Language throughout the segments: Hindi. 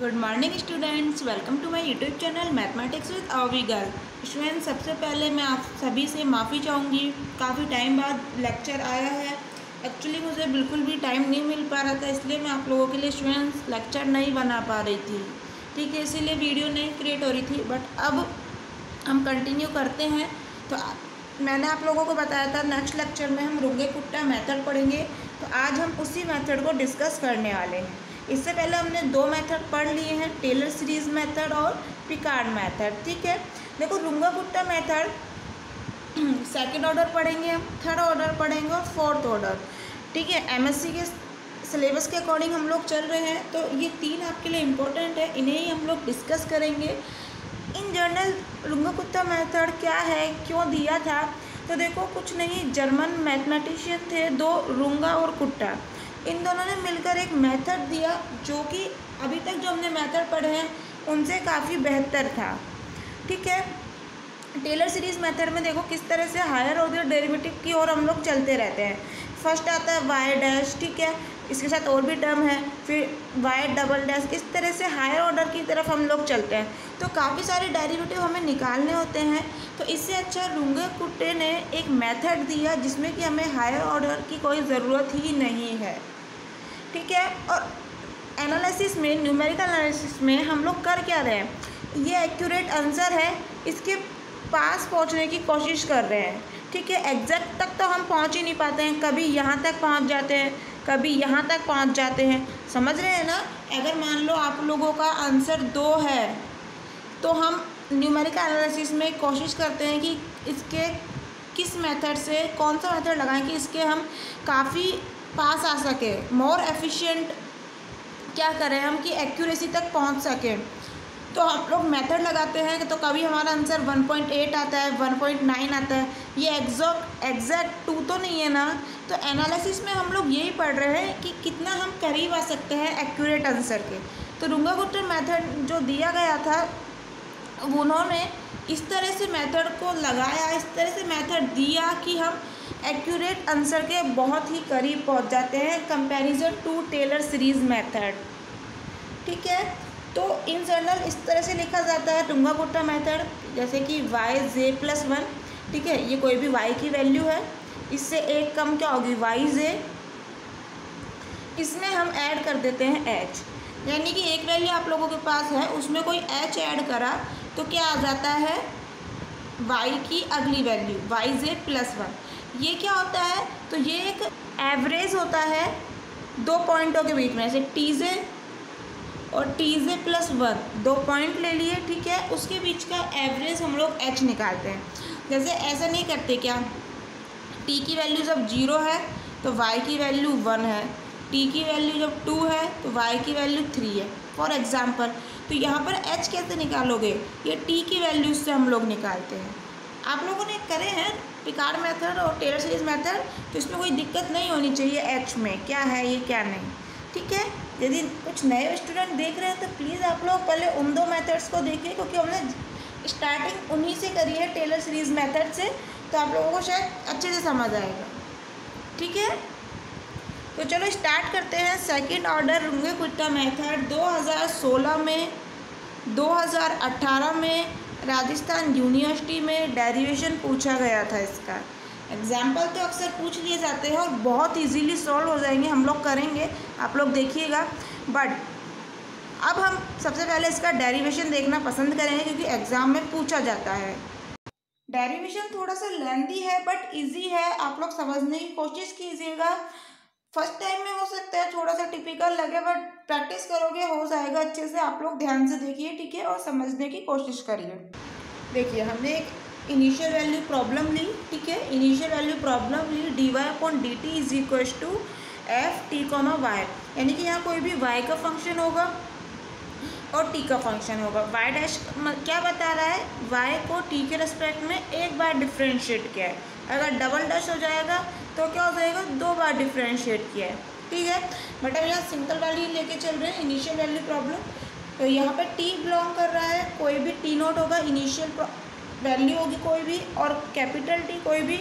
Good morning students, welcome to my YouTube channel mathematics with Avi girl. Students, सबसे पहले मैं आप सभी से माफ़ी चाहूँगी। काफ़ी टाइम बाद लेक्चर आया है। एक्चुअली मुझे बिल्कुल भी टाइम नहीं मिल पा रहा था, इसलिए मैं आप लोगों के लिए स्टूडेंट्स लेक्चर नहीं बना पा रही थी। ठीक है, इसीलिए वीडियो नहीं क्रिएट हो रही थी। बट अब हम कंटिन्यू करते हैं। तो मैंने आप लोगों को बताया था नेक्स्ट लेक्चर में हम रुंगे-कुट्टा मेथड पढ़ेंगे। तो आज हम उसी मेथड को डिस्कस करने वाले हैं। इससे पहले हमने दो मेथड पढ़ लिए हैं, टेलर सीरीज़ मेथड और पिकार्ड मेथड। ठीक है, देखो रुंगा-कुट्टा मेथड सेकंड ऑर्डर पढ़ेंगे, हम थर्ड ऑर्डर पढ़ेंगे और फोर्थ ऑर्डर। ठीक है, एमएससी के सिलेबस के अकॉर्डिंग हम लोग चल रहे हैं, तो ये तीन आपके लिए इम्पोर्टेंट है, इन्हें ही हम लोग डिस्कस करेंगे। इन जनरल रुंगा-कुट्टा मेथड क्या है, क्यों दिया था? तो देखो, कुछ नहीं, जर्मन मैथमेटिशियन थे दो, रुंगा और कुट्टा। इन दोनों ने मिलकर एक मेथड दिया जो कि अभी तक जो हमने मेथड पढ़े हैं उनसे काफ़ी बेहतर था। ठीक है, टेलर सीरीज़ मेथड में देखो किस तरह से हायर ऑर्डर डेरिवेटिव की ओर हम लोग चलते रहते हैं। फर्स्ट आता है वाई डैश, ठीक है, इसके साथ और भी टर्म है, फिर वाई डबल डैश, इस तरह से हायर ऑर्डर की तरफ हम लोग चलते हैं। तो काफ़ी सारे डेरिवेटिव हमें निकालने होते हैं। तो इससे अच्छा रुंगे-कुट्टे ने एक मेथड दिया जिसमें कि हमें हायर ऑर्डर की कोई ज़रूरत ही नहीं है। ठीक है, और एनालिसिस में, न्यूमेरिकल एनालिसिस में हम लोग कर क्या रहे हैं, ये एक्यूरेट आंसर है, इसके पास पहुंचने की कोशिश कर रहे हैं। ठीक है, एग्जैक्ट तक तो हम पहुंच ही नहीं पाते हैं, कभी यहाँ तक पहुंच जाते हैं, कभी यहाँ तक पहुंच जाते हैं। समझ रहे हैं ना? अगर मान लो आप लोगों का आंसर 2 है तो हम न्यूमेरिकल एनालिसिस में कोशिश करते हैं कि इसके किस मेथड से, कौन सा मेथड लगाएं कि इसके हम काफ़ी पास आ सके, मोर एफिशिएंट क्या करें हम कि एक्यूरेसी तक पहुंच सके। तो हम लोग मेथड लगाते हैं तो कभी हमारा आंसर 1.8 आता है, 1.9 आता है। ये एग्जैक्ट 2 तो नहीं है ना। तो एनालिसिस में हम लोग यही पढ़ रहे हैं कि कितना हम करीब आ सकते हैं एक्यूरेट आंसर के। तो रुंगा-कुट्टा मेथड जो दिया गया था, उन्होंने इस तरह से मेथड को लगाया, इस तरह से मेथड दिया कि हम एक्यूरेट आंसर के बहुत ही करीब पहुंच जाते हैं comparison to Taylor series method. ठीक है, तो इन जनरल इस तरह से लिखा जाता है रुंगा-कुट्टा मेथड, जैसे कि yj+1। ठीक है, ये कोई भी y की वैल्यू है, इससे एक कम क्या होगी, yj, इसमें हम ऐड कर देते हैं h। यानी कि एक वैल्यू आप लोगों के पास है, उसमें कोई h ऐड करा तो क्या आ जाता है, y की अगली वैल्यू yj+1। ये क्या होता है, तो ये एक एवरेज होता है दो पॉइंटों के बीच में, जैसे tj और tj+1 2 पॉइंट ले लिए। ठीक है, उसके बीच का एवरेज हम लोग h निकालते हैं। जैसे ऐसा नहीं करते क्या, t की वैल्यू जब 0 है तो y की वैल्यू 1 है, t की वैल्यू जब 2 है तो y की वैल्यू 3 है, फॉर एग्जांपल। तो यहाँ पर h कैसे निकालोगे, ये t की वैल्यू से हम लोग निकालते हैं। आप लोगों ने करे हैं पिकार्ड मेथड और टेलर सीरीज़ मेथड, तो इसमें कोई दिक्कत नहीं होनी चाहिए h में क्या है ये क्या नहीं। ठीक है, यदि कुछ नए स्टूडेंट देख रहे हैं तो प्लीज़ आप लोग पहले उन दो मेथड्स को देखिए, क्योंकि हमने स्टार्टिंग उन्हीं से करी है, टेलर सीरीज़ मेथड से, तो आप लोगों को शायद अच्छे से समझ आएगा। ठीक है, तो चलो स्टार्ट करते हैं। सेकंड ऑर्डर रुंगे-कुट्टा मेथड 2016 में, 2018 में राजस्थान यूनिवर्सिटी में डेरिवेशन पूछा गया था। इसका एग्जाम्पल तो अक्सर पूछ लिए जाते हैं और बहुत इजीली सॉल्व हो जाएंगे, हम लोग करेंगे, आप लोग देखिएगा। बट अब हम सबसे पहले इसका डेरिवेशन देखना पसंद करेंगे, क्योंकि एग्ज़ाम में पूछा जाता है। डेरिवेशन थोड़ा सा लेंथी है बट इजी है, आप लोग समझने की कोशिश कीजिएगा। फर्स्ट टाइम में हो सकता है थोड़ा सा टिपिकल लगे, बट प्रैक्टिस करोगे हो जाएगा अच्छे से। आप लोग ध्यान से देखिए, ठीक है, और समझने की कोशिश करिए। देखिए, हमने एक इनिशियल वैल्यू प्रॉब्लम ली। ठीक है, इनिशियल वैल्यू प्रॉब्लम ली, dy/dt is equal to f(t,y), यानी कि यहाँ कोई भी y का फंक्शन होगा और t का फंक्शन होगा। y डैश क्या बता रहा है, y को t के रेस्पेक्ट में एक बार डिफ्रेंशिएट किया है। अगर डबल डैश हो जाएगा तो क्या हो जाएगा, 2 बार डिफ्रेंशिएट किया है। ठीक है, बट अब यहाँ सिंपल वैल्यू लेके चल रहे हैं, इनिशियल वैल्यू प्रॉब्लम। तो यहाँ पर t बिलोंग कर रहा है, कोई भी t0 होगा, इनिशियल वैल्यू होगी कोई भी, और कैपिटल T कोई भी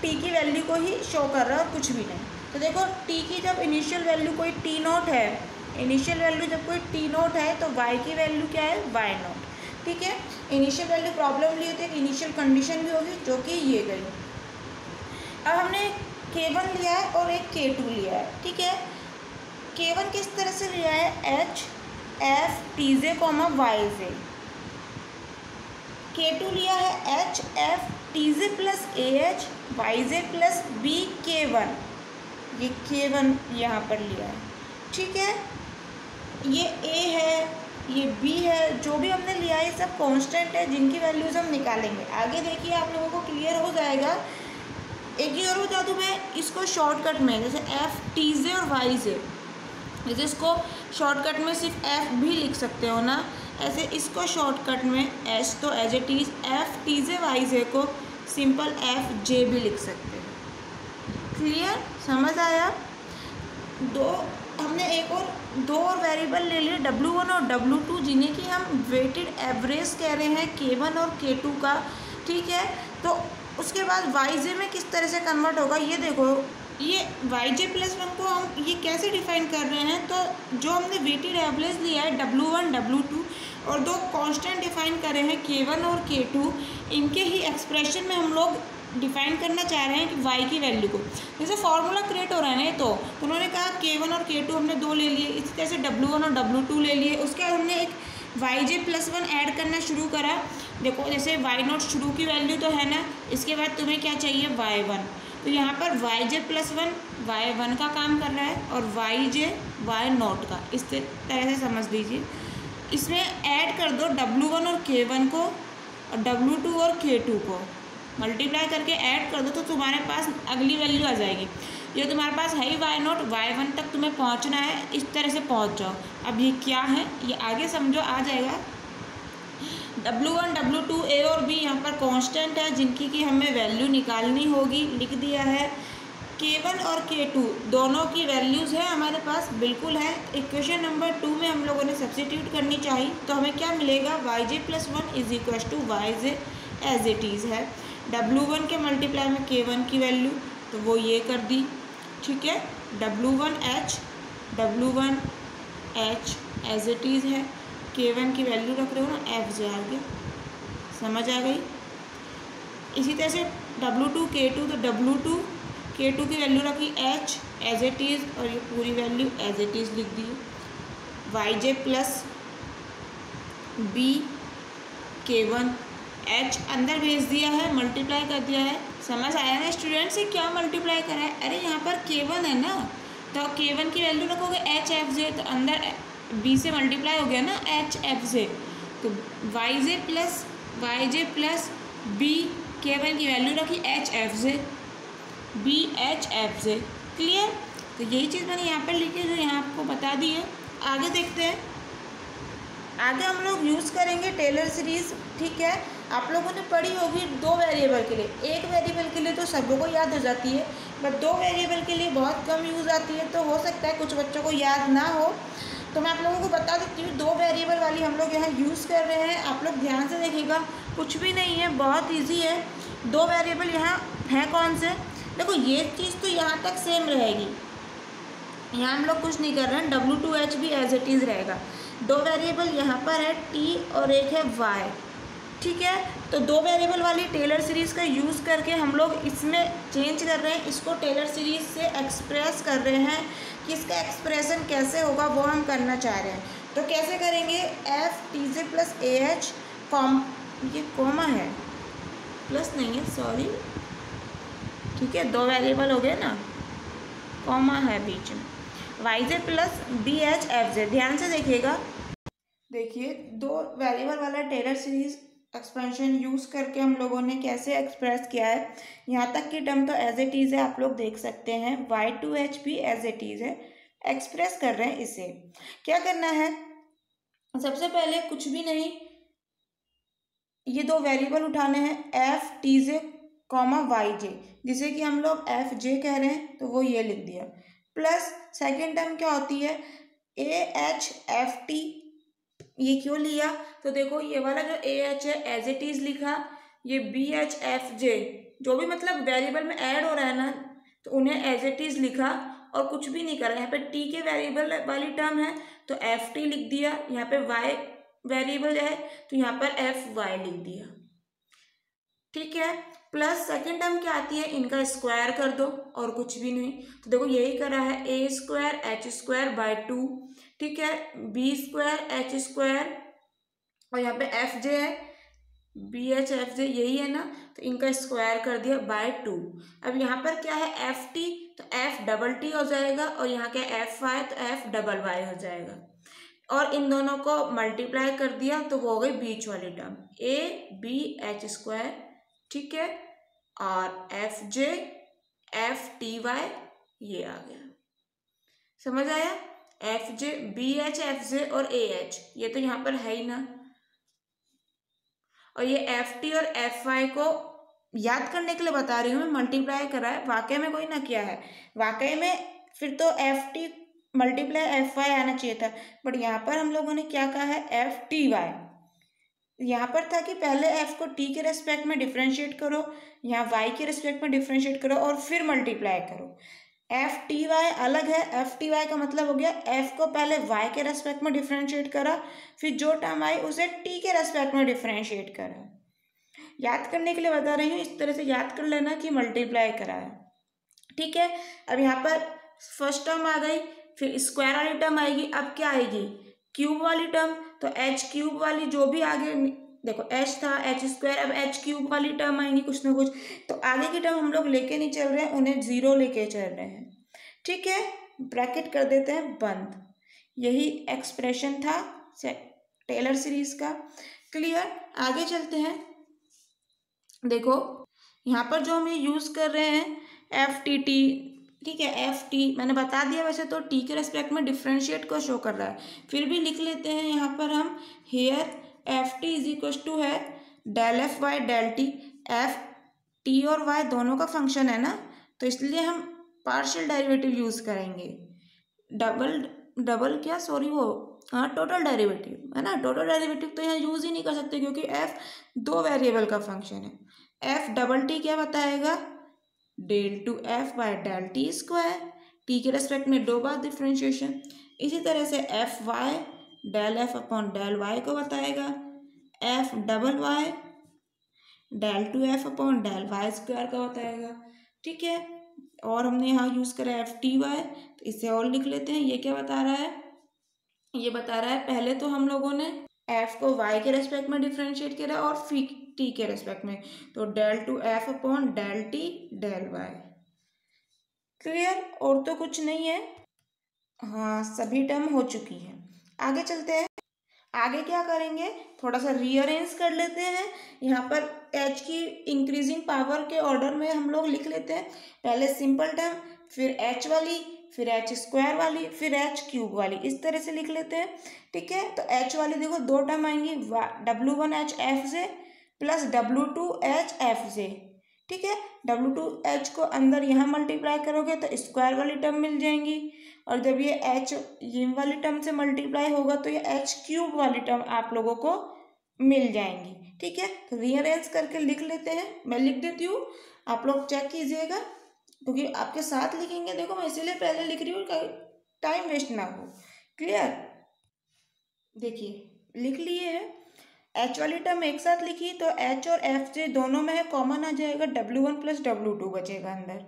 t की वैल्यू को ही शो कर रहा है, कुछ भी नहीं। तो देखो, t की जब इनिशियल वैल्यू कोई t0 है इनिशियल वैल्यू जब कोई टी नोट है तो वाई की वैल्यू क्या है, वाई नोट। ठीक है, इनिशियल वैल्यू प्रॉब्लम लिए थे, इनिशियल कंडीशन भी होगी जो कि ये गई। अब हमने K1 लिया है और एक K2 लिया है। ठीक है, K1 किस तरह से लिया है, h f T j comma y j. K2 लिया है h f T J plus a h y J plus b K1, ये K1 यहाँ पर लिया है। ठीक है, ये A है, ये B है, जो भी हमने लिया है सब कांस्टेंट है जिनकी वैल्यूज हम निकालेंगे। आगे देखिए आप लोगों को क्लियर हो जाएगा। एक चीज़ और बता दूँ मैं, इसको शॉर्टकट में जैसे एफ टी जे और वाई जे, जैसे इसको शॉर्टकट में सिर्फ एफ भी लिख सकते हो ना, ऐसे इसको शॉर्टकट में एस तो as it is F T J Y J को सिंपल एफ जे भी लिख सकते हैं। क्लियर, समझ आया। हमने दो और वेरिएबल ले लिए W1 और W2, जिन्हें कि हम वेटेड एवरेज कह रहे हैं K1 और K2 का। ठीक है, तो उसके बाद Yj में किस तरह से कन्वर्ट होगा ये देखो। ये Yj प्लस 1 को हम ये कैसे डिफाइन कर रहे हैं, तो जो हमने वेटेड एवरेज लिया है W1 W2 और दो कांस्टेंट डिफाइन करे हैं K1 और K2, इनके ही एक्सप्रेशन में हम लोग डिफाइन करना चाह रहे हैं कि y की वैल्यू को। जैसे फार्मूला क्रिएट हो रहा है ना, तो उन्होंने कहा K1 और K2 हमने दो ले लिए, इसी तरह से W1 और W2 ले लिए। उसके बाद हमने एक Yj प्लस 1 ऐड करना शुरू करा। देखो जैसे y नॉट शुरू की वैल्यू तो है ना, इसके बाद तुम्हें क्या चाहिए, y1, तो यहाँ पर Yj प्लस 1 y1 का काम कर रहा है और Yj y नॉट का, इस तरह से समझ लीजिए। इसमें ऐड कर दो W1 और K1 को और W2 और K2 को मल्टीप्लाई करके ऐड कर दो, तो तुम्हारे पास अगली वैल्यू आ जाएगी। ये तुम्हारे पास है ही वाई नॉट, y1 तक तुम्हें पहुंचना है, इस तरह से पहुंच जाओ। अब ये क्या है ये आगे समझो, आ जाएगा। W1 W2 A और B यहाँ पर कांस्टेंट है जिनकी कि हमें वैल्यू निकालनी होगी, लिख दिया है। K1 और K2 दोनों की वैल्यूज़ है हमारे पास, बिल्कुल है। इक्वेशन नंबर 2 में हम लोगों ने सब्सटीट्यूट करनी चाहिए, तो हमें क्या मिलेगा, Yj plus 1 is equal to Yj as it is है। W1 के मल्टीप्लाई में K1 की वैल्यू, तो वो ये कर दी। ठीक है, W1H एज इट इज़ है, K1 की वैल्यू रख रहे हो ना, एफ जे आ गया, समझ आ गई। इसी तरह से W2 K2, तो W2 K2 की वैल्यू रखी H एज इट इज़ और ये पूरी वैल्यू एज इट इज़ लिख दी। Yj plus B K1 H अंदर भेज दिया है, मल्टीप्लाई कर दिया है। समझ आया ना स्टूडेंट्स, से क्या मल्टीप्लाई करा है, अरे यहाँ पर K1 है ना, तो K1 की वैल्यू रखोगे H F J, तो अंदर B से मल्टीप्लाई हो गया ना H F J, तो Yj प्लस B K1 की वैल्यू रखी H F J B H F J। Clear, तो यही चीज़ मैंने यहाँ पर लिखी जो यहाँ आपको बता दी है। आगे देखते हैं, आगे हम लोग यूज़ करेंगे टेलर सीरीज़। ठीक है, आप लोगों ने पढ़ी होगी दो वेरिएबल के लिए, एक वेरिएबल के लिए तो सबों को याद हो जाती है, बट दो वेरिएबल के लिए बहुत कम यूज़ आती है, तो हो सकता है कुछ बच्चों को याद ना हो, तो मैं आप लोगों को बता देती हूँ। दो वेरिएबल वाली हम लोग यहाँ यूज़ कर रहे हैं, आप लोग ध्यान से देखिएगा, कुछ भी नहीं है, बहुत ईजी है। दो वेरिएबल यहाँ हैं कौन से, देखो ये चीज़ तो यहाँ तक सेम रहेगी, यहाँ हम लोग कुछ नहीं कर रहे हैं, W2H भी एज इट इज़ रहेगा। दो वेरिएबल यहाँ पर है T और एक है Y। ठीक है, तो दो वेरिएबल वाली टेलर सीरीज़ का यूज़ करके हम लोग इसमें चेंज कर रहे हैं, इसको टेलर सीरीज़ से एक्सप्रेस कर रहे हैं कि इसका एक्सप्रेशन कैसे होगा वो हम करना चाह रहे हैं। तो कैसे करेंगे, F T J plus a H com, ये कॉमा है, प्लस नहीं है, सॉरी। ठीक है, दो वेरिएबल हो गए ना, कॉमा है बीच में, Yj plus B H F J. ध्यान से देखिएगा, देखिए दो वेरिएबल वाला टेलर सीरीज एक्सपेंशन यूज़ करके हम लोगों ने कैसे एक्सप्रेस किया है। यहाँ तक की टर्म तो एज इट इज़ है, आप लोग देख सकते हैं। Y2H भी एज इट इज़ है, एक्सप्रेस कर रहे हैं इसे। क्या करना है, सबसे पहले कुछ भी नहीं, ये दो वेरिएबल उठाने हैं, f T j comma y जे, जिसे कि हम लोग एफ जे कह रहे हैं, तो वो ये लिख दिया। प्लस सेकेंड टर्म क्या होती है, ए एच एफ टी, ये क्यों लिया, तो देखो ये वाला जो ए एच है एज इट इज़ लिखा, ये बी एच एफ जे जो भी मतलब वेरिएबल में ऐड हो रहा है ना, तो उन्हें एज इट इज़ लिखा, और कुछ भी नहीं करा। यहाँ पे टी के वेरिएबल वाली टर्म है तो एफ टी लिख दिया, यहाँ पे वाई वेरिएबल है तो यहाँ पर एफ वाई लिख दिया, ठीक है। प्लस सेकेंड टर्म क्या आती है, इनका स्क्वायर कर दो और कुछ भी नहीं। तो देखो यही करा है, ए स्क्वायर एच स्क्वायर बाय 2, ठीक है, बी स्क्वायर एच स्क्वायर और यहाँ पे एफ जे है, बी एच एफ जे यही है ना, तो इनका स्क्वायर कर दिया बाय 2। अब यहाँ पर क्या है एफ टी, तो एफ डबल टी हो जाएगा और यहाँ क्या एफ वाई तो एफ डबल वाई हो जाएगा और इन दोनों को मल्टीप्लाई कर दिया तो वो हो गई बीच वाली term A B H square, ठीक है, और एफ जे एफ टी वाई ये आ गया। समझ आया, F J B H F J और ए एच ये तो यहाँ पर है ही ना, और ये एफ टी और एफ वाई को याद करने के लिए बता रही हूँ मैं, मल्टीप्लाई करा है, वाकई में कोई ना किया है, वाकई में फिर तो f t multiply f y आना चाहिए था, बट यहाँ पर हम लोगों ने क्या कहा है एफ टी वाई। यहाँ पर था कि पहले एफ को टी के रेस्पेक्ट में डिफ्रेंशिएट करो, यहाँ वाई के रेस्पेक्ट में डिफ्रेंशिएट करो और फिर मल्टीप्लाई करो। एफ टी वाई अलग है, एफ टी वाई का मतलब हो गया एफ को पहले वाई के रेस्पेक्ट में डिफ्रेंशिएट करा, फिर जो टर्म आई उसे टी के रेस्पेक्ट में डिफ्रेंशिएट करा। याद करने के लिए बता रही हूँ, इस तरह से याद कर लेना कि मल्टीप्लाई करा है, ठीक है। अब यहाँ पर फर्स्ट टर्म आ गई, फिर स्क्वायर वाली टर्म आएगी, अब क्या आएगी क्यूब वाली टर्म, तो एच क्यूब वाली जो भी आगे देखो एच था एच स्क्वायर, अब एच क्यूब वाली टर्म आएंगी कुछ ना कुछ, तो आगे की टर्म हम लोग लेके नहीं चल रहे हैं, उन्हें जीरो लेके चल रहे हैं, ठीक है, ब्रैकेट कर देते हैं बंद। यही एक्सप्रेशन था टेलर सीरीज का, क्लियर। आगे चलते हैं, देखो यहाँ पर जो हम ये यूज़ कर रहे हैं एफ टी टी, ठीक है, एफ टी मैंने बता दिया, वैसे तो टी के रेस्पेक्ट में डिफ्रेंशिएट को शो कर रहा है, फिर भी लिख लेते हैं यहाँ पर हम, here F T is equal to है del F Y del T, F T और वाई दोनों का फंक्शन है ना, तो इसलिए हम पार्शियल डेरिवेटिव यूज़ करेंगे, डबल क्या सॉरी वो हाँ टोटल डेरिवेटिव है ना, टोटल डेरिवेटिव तो यहाँ यूज़ ही नहीं कर सकते क्योंकि एफ दो वेरिएबल का फंक्शन है। एफ डबल टी क्या बताएगा, del two f by del t square, t के रेस्पेक्ट में दो बार डिफ्रेंशिएशन। इसी तरह से f Y del f upon del y को बताएगा f double y del two f upon del y square का बताएगा, ठीक है। और हमने यहाँ यूज़ करा एफ टी वाई, तो इसे और लिख लेते हैं, ये क्या बता रहा है, ये बता रहा है पहले तो हम लोगों ने एफ को वाई के रेस्पेक्ट में डिफ्रेंशिएट किया और फिर टी के रेस्पेक्ट में, तो del two f upon del t del y, clear, और तो कुछ नहीं है, हाँ सभी टर्म हो चुकी है। आगे चलते हैं, आगे क्या करेंगे, थोड़ा सा रीअरेंज कर लेते हैं, यहाँ पर एच की इंक्रीजिंग पावर के ऑर्डर में हम लोग लिख लेते हैं, पहले सिंपल टर्म फिर एच वाली फिर एच स्क्वायर वाली फिर एच क्यूब वाली, इस तरह से लिख लेते हैं, ठीक है। तो एच वाली देखो दो टर्म आएंगी, डब्ल्यू वन एच एफ जे plus W two H F J, ठीक है, डब्ल्यू टू एच को अंदर यहाँ मल्टीप्लाई करोगे तो स्क्वायर वाली टर्म मिल जाएंगी, और जब ये एच ये वाली टर्म से मल्टीप्लाई होगा तो ये एच क्यूब वाली टर्म आप लोगों को मिल जाएंगी, ठीक है। तो रीअरेंज करके लिख लेते हैं, मैं लिख देती हूँ, आप लोग चेक कीजिएगा क्योंकि आपके साथ लिखेंगे, देखो मैं इसीलिए पहले लिख रही हूँ, टाइम वेस्ट ना हो, क्लियर। देखिए लिख लिए है, एच वाली टर्म एक साथ लिखी तो एच और एफ जे दोनों में है, कॉमन आ जाएगा, W one plus W to बचेगा अंदर,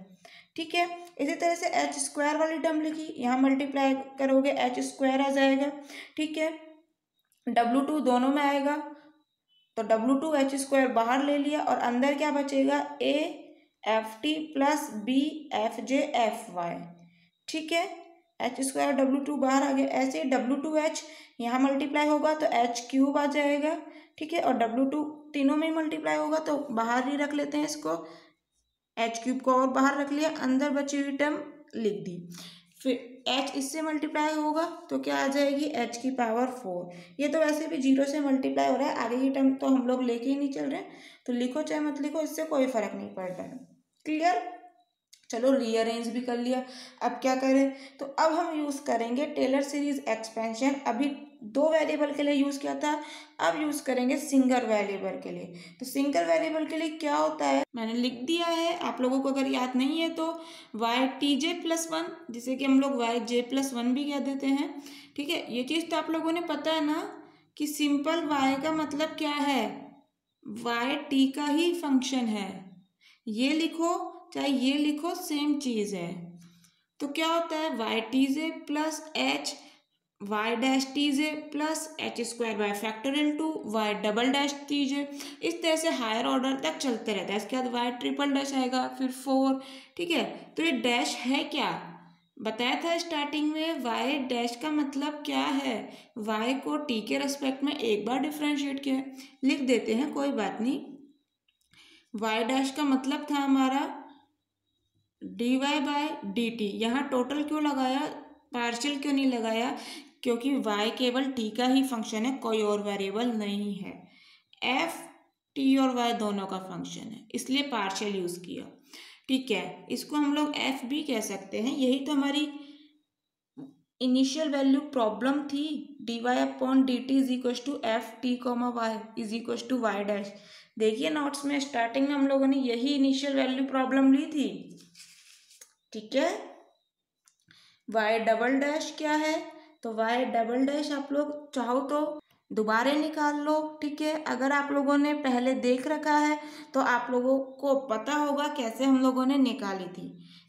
ठीक है। इसी तरह से एच स्क्वायर वाली टर्म लिखी, यहाँ मल्टीप्लाई करोगे एच स्क्वायर आ जाएगा, ठीक है, डब्ल्यू टू दोनों में आएगा तो डब्ल्यू टू एच स्क्वायर बाहर ले लिया और अंदर क्या बचेगा, a f T plus b f J f y, ठीक है, एच स्क्वायर डब्ल्यू टू बाहर आ गया, ऐसे ही डब्ल्यू टू एच यहाँ मल्टीप्लाई होगा तो एच क्यूब आ जाएगा, ठीक है, और डब्ल्यू टू तीनों में ही मल्टीप्लाई होगा तो बाहर ही रख लेते हैं इसको, एच क्यूब को और बाहर रख लिया, अंदर बची हुई टर्म लिख दी, फिर एच इससे मल्टीप्लाई होगा तो क्या आ जाएगी, एच की पावर 4, ये तो वैसे भी जीरो से मल्टीप्लाई हो रहा है, आगे की टर्म तो हम लोग लेके ही नहीं चल रहे, तो लिखो चाहे मत लिखो, इससे कोई फर्क नहीं पड़ रहा है, क्लियर। चलो रीअरेंज भी कर लिया, अब क्या करें, तो अब हम यूज़ करेंगे टेलर सीरीज एक्सपेंशन, अभी दो वेरिएबल के लिए यूज़ किया था, अब यूज़ करेंगे सिंगल वेरिएबल के लिए। तो सिंगल वेरिएबल के लिए क्या होता है मैंने लिख दिया है, आप लोगों को अगर याद नहीं है तो ytj+1, जिसे कि हम लोग yj+1 भी कह देते हैं। ठीक है, ये चीज़ तो आप लोगों ने पता है ना कि सिंपल y का मतलब क्या है, y t का ही फंक्शन है। ये लिखो चाहे ये लिखो, सेम चीज़ है। तो क्या होता है ytj plus h y dash tj plus h² bye factorial two y double dash tj। इस तरह से हायर ऑर्डर तक चलते रहता है। इसके बाद y ट्रिपल डैश आएगा, फिर 4। ठीक है, तो ये डैश है क्या, बताया था स्टार्टिंग में, y डैश का मतलब क्या है, y को t के रेस्पेक्ट में एक बार डिफ्रेंशिएट किया है। लिख देते हैं, कोई बात नहीं। y डैश का मतलब था हमारा dy बाय dt। यहाँ टोटल क्यों लगाया, पार्शियल क्यों नहीं लगाया, क्योंकि y केवल t का ही फंक्शन है, कोई और वेरिएबल नहीं है। f t और y दोनों का फंक्शन है, इसलिए पार्शियल यूज़ किया। ठीक है, इसको हम लोग f भी कह सकते हैं। यही तो हमारी इनिशियल वैल्यू प्रॉब्लम थी, dy/dt is equal to f t comma y is equal to y dash. देखिए नोट्स में स्टार्टिंग में हम लोगों ने यही इनिशियल वैल्यू प्रॉब्लम ली थी। ठीक है, वाई डबल डैश क्या है, तो वाई डबल डैश आप लोग चाहो तो दोबारा निकाल लो। ठीक है, अगर आप लोगों ने पहले देख रखा है तो आप लोगों को पता होगा कैसे हम लोगों ने निकाली थी।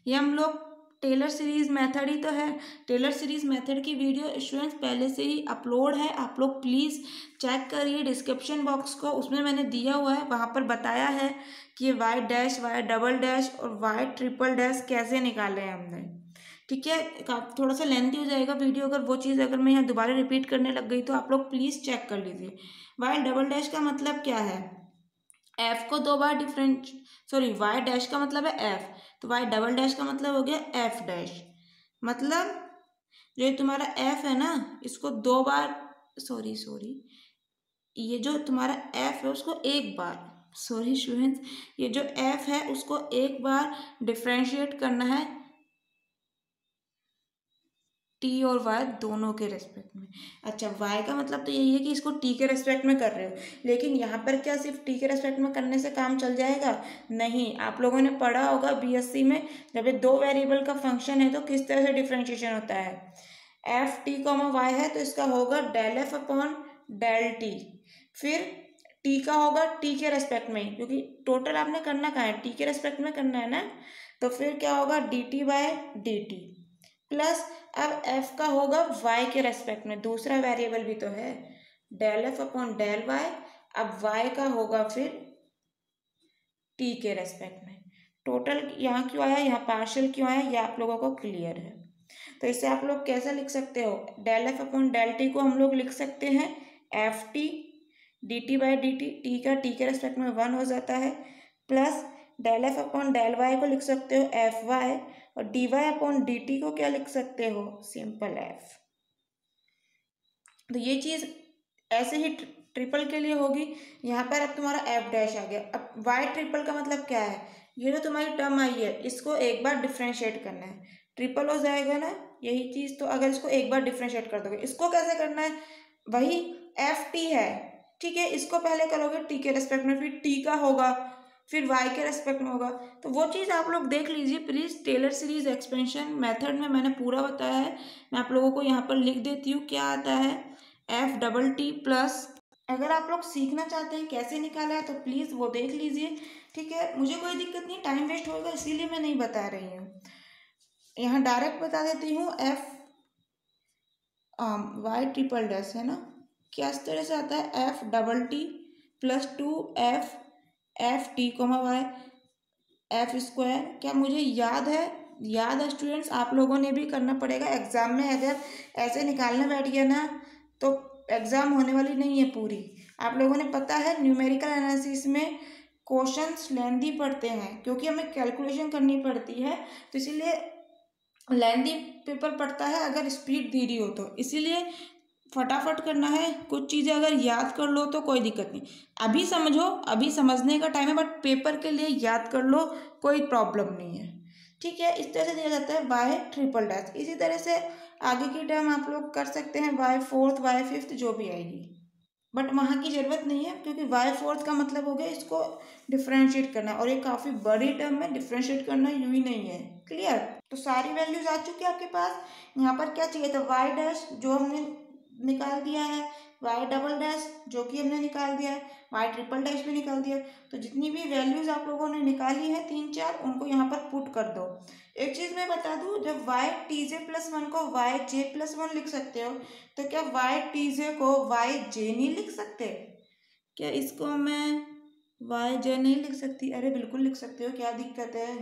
ये हम लोग टेलर सीरीज मेथड ही तो है। टेलर सीरीज मेथड की वीडियो स्टूडेंट्स पहले से ही अपलोड है, आप लोग प्लीज़ चेक करिए डिस्क्रिप्शन बॉक्स को, उसमें मैंने दिया हुआ है, वहाँ पर बताया है कि y dash, y double dash और वाई ट्रिपल डैश कैसे निकाले हैं हमने। ठीक है, थोड़ा सा लेंथी हो जाएगा वीडियो, अगर वो चीज़ अगर मैं यहाँ दोबारा रिपीट करने लग गई तो आप लोग प्लीज़ चेक कर लीजिए। वाई डबल डैश का मतलब क्या है, एफ को दो बार वाई डैश का मतलब है एफ, तो वाई डबल डैश का मतलब हो गया एफ डैश। मतलब जो तुम्हारा एफ है ना, इसको दो बार ये जो तुम्हारा एफ है उसको एक बार, स्टूडेंट्स, ये जो एफ है उसको एक बार डिफ्रेंशिएट करना है टी और वाई दोनों के रेस्पेक्ट में। अच्छा, वाई का मतलब तो यही है कि इसको टी के रेस्पेक्ट में कर रहे हो, लेकिन यहाँ पर क्या सिर्फ टी के रेस्पेक्ट में करने से काम चल जाएगा, नहीं। आप लोगों ने पढ़ा होगा बीएससी में, जब ये दो वेरिएबल का फंक्शन है तो किस तरह से डिफ्रेंशिएशन होता है। एफ टी कॉमा वाई है तो इसका होगा del f upon del t, फिर टी का होगा टी के रेस्पेक्ट में, क्योंकि टोटल आपने करना कहाँ है, टी के रेस्पेक्ट में करना है ना, तो फिर क्या होगा d t by d t, plus अब f का होगा y के रेस्पेक्ट में, दूसरा वेरिएबल भी तो है, del f upon del y. अब y का होगा फिर t के रेस्पेक्ट में। टोटल यहाँ क्यों आया, यहाँ पार्शियल क्यों आया, ये आप लोगों को क्लियर है। तो इसे आप लोग कैसे लिख सकते हो, del f upon del t को हम लोग लिख सकते हैं f t d t by d t, t का टी के रेस्पेक्ट में 1 हो जाता है, plus del f upon del y को लिख सकते हो एफ वाई, और d y upon d t को क्या लिख सकते हो, सिंपल एफ। तो ये चीज़ ऐसे ही ट्रिपल के लिए होगी। यहाँ पर अब तुम्हारा एफ डैश आ गया। अब वाई ट्रिपल का मतलब क्या है, ये जो तुम्हारी टर्म आई है इसको एक बार डिफ्रेंशिएट करना है, ट्रिपल हो जाएगा ना यही चीज़। तो अगर इसको एक बार डिफ्रेंशिएट कर दोगे, इसको कैसे करना है, वही एफ टी है। ठीक है, इसको पहले करोगे टी के रेस्पेक्ट में, फिर टी का होगा, फिर वाई के रेस्पेक्ट में होगा। तो वो चीज़ आप लोग देख लीजिए please, Taylor series expansion method में मैंने पूरा बताया है। मैं आप लोगों को यहाँ पर लिख देती हूँ क्या आता है, एफ डबल टी प्लस, अगर आप लोग सीखना चाहते हैं कैसे निकाला है तो प्लीज़ वो देख लीजिए। ठीक है, मुझे कोई दिक्कत नहीं, टाइम वेस्ट होगा इसीलिए मैं नहीं बता रही हूँ, यहाँ डायरेक्ट बता देती हूँ। एफ वाई ट्रिपल डैश है ना, क्या इस तरह से आता है, f double T plus 2f t comma y f square. क्या मुझे याद है स्टूडेंट्स, आप लोगों ने भी करना पड़ेगा एग्ज़ाम में। अगर ऐसे निकालने बैठ गया ना तो एग्ज़ाम होने वाली नहीं है पूरी। आप लोगों ने पता है न्यूमेरिकल एनालिसिस में क्वेश्चंस लेंथी पढ़ते हैं, क्योंकि हमें कैलकुलेशन करनी पड़ती है, तो इसीलिए लेंथी पेपर पड़ता है अगर स्पीड धीरे हो तो, इसीलिए फटाफट करना है। कुछ चीज़ें अगर याद कर लो तो कोई दिक्कत नहीं, अभी समझो, अभी समझने का टाइम है, बट पेपर के लिए याद कर लो, कोई प्रॉब्लम नहीं है। ठीक है, इस तरह से दिया जाता है वाई ट्रिपल डैश। इसी तरह से आगे की टर्म आप लोग कर सकते हैं वाई फोर्थ, वाई फिफ्थ, जो भी आएगी, बट वहाँ की ज़रूरत नहीं है, क्योंकि वाई फोर्थ का मतलब हो गया इसको डिफ्रेंशिएट करना, और ये काफ़ी बड़ी टर्म में डिफ्रेंशिएट करना यूँ ही नहीं है। क्लियर? तो सारी वैल्यूज आ चुकी है आपके पास। यहाँ पर क्या चाहिए था, वाई डैश जो हमने निकाल दिया है, वाई डबल डैश जो कि हमने निकाल दिया है, वाई ट्रिपल डैश भी निकाल दिया। तो जितनी भी वैल्यूज आप लोगों ने निकाली है 3 4, उनको यहाँ पर पुट कर दो। एक चीज़ मैं बता दूँ, जब वाई टी जे प्लस वन को वाई जे प्लस वन लिख सकते हो, तो क्या वाई टी जे को वाई जे नहीं लिख सकते? क्या इसको मैं वाई जे नहीं लिख सकती? अरे बिल्कुल लिख सकते हो, क्या दिक्कत है,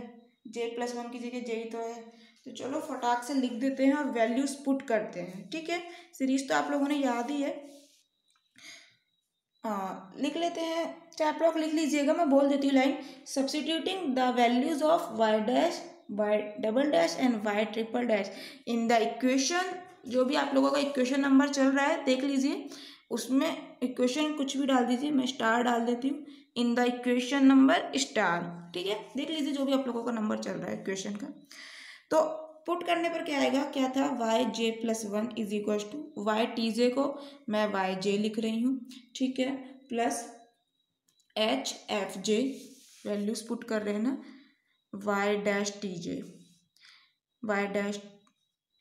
जे प्लस वन की जगह जे ही तो है। तो चलो फटाक से लिख देते हैं और वैल्यूज पुट करते हैं। ठीक है, सीरीज तो आप लोगों ने याद ही है। लिख लेते हैं, चाहे आप लोग लिख लीजिएगा, मैं बोल देती हूँ line. Substituting the values of y dash, y double dash and y triple dash in the equation, जो भी आप लोगों का इक्वेशन नंबर चल रहा है देख लीजिए, उसमें इक्वेशन कुछ भी डाल दीजिए, मैं स्टार डाल देती हूँ, इन द इक्वेशन नंबर स्टार। ठीक है, देख लीजिए जो भी आप लोगों का नंबर चल रहा है इक्वेशन का। तो पुट करने पर क्या आएगा, क्या था, Y J plus one is equal to Y T J को मैं वाई जे लिख रही हूँ, ठीक है, plus H F J, values put कर रहे हैं ना, Y dash T J, Y dash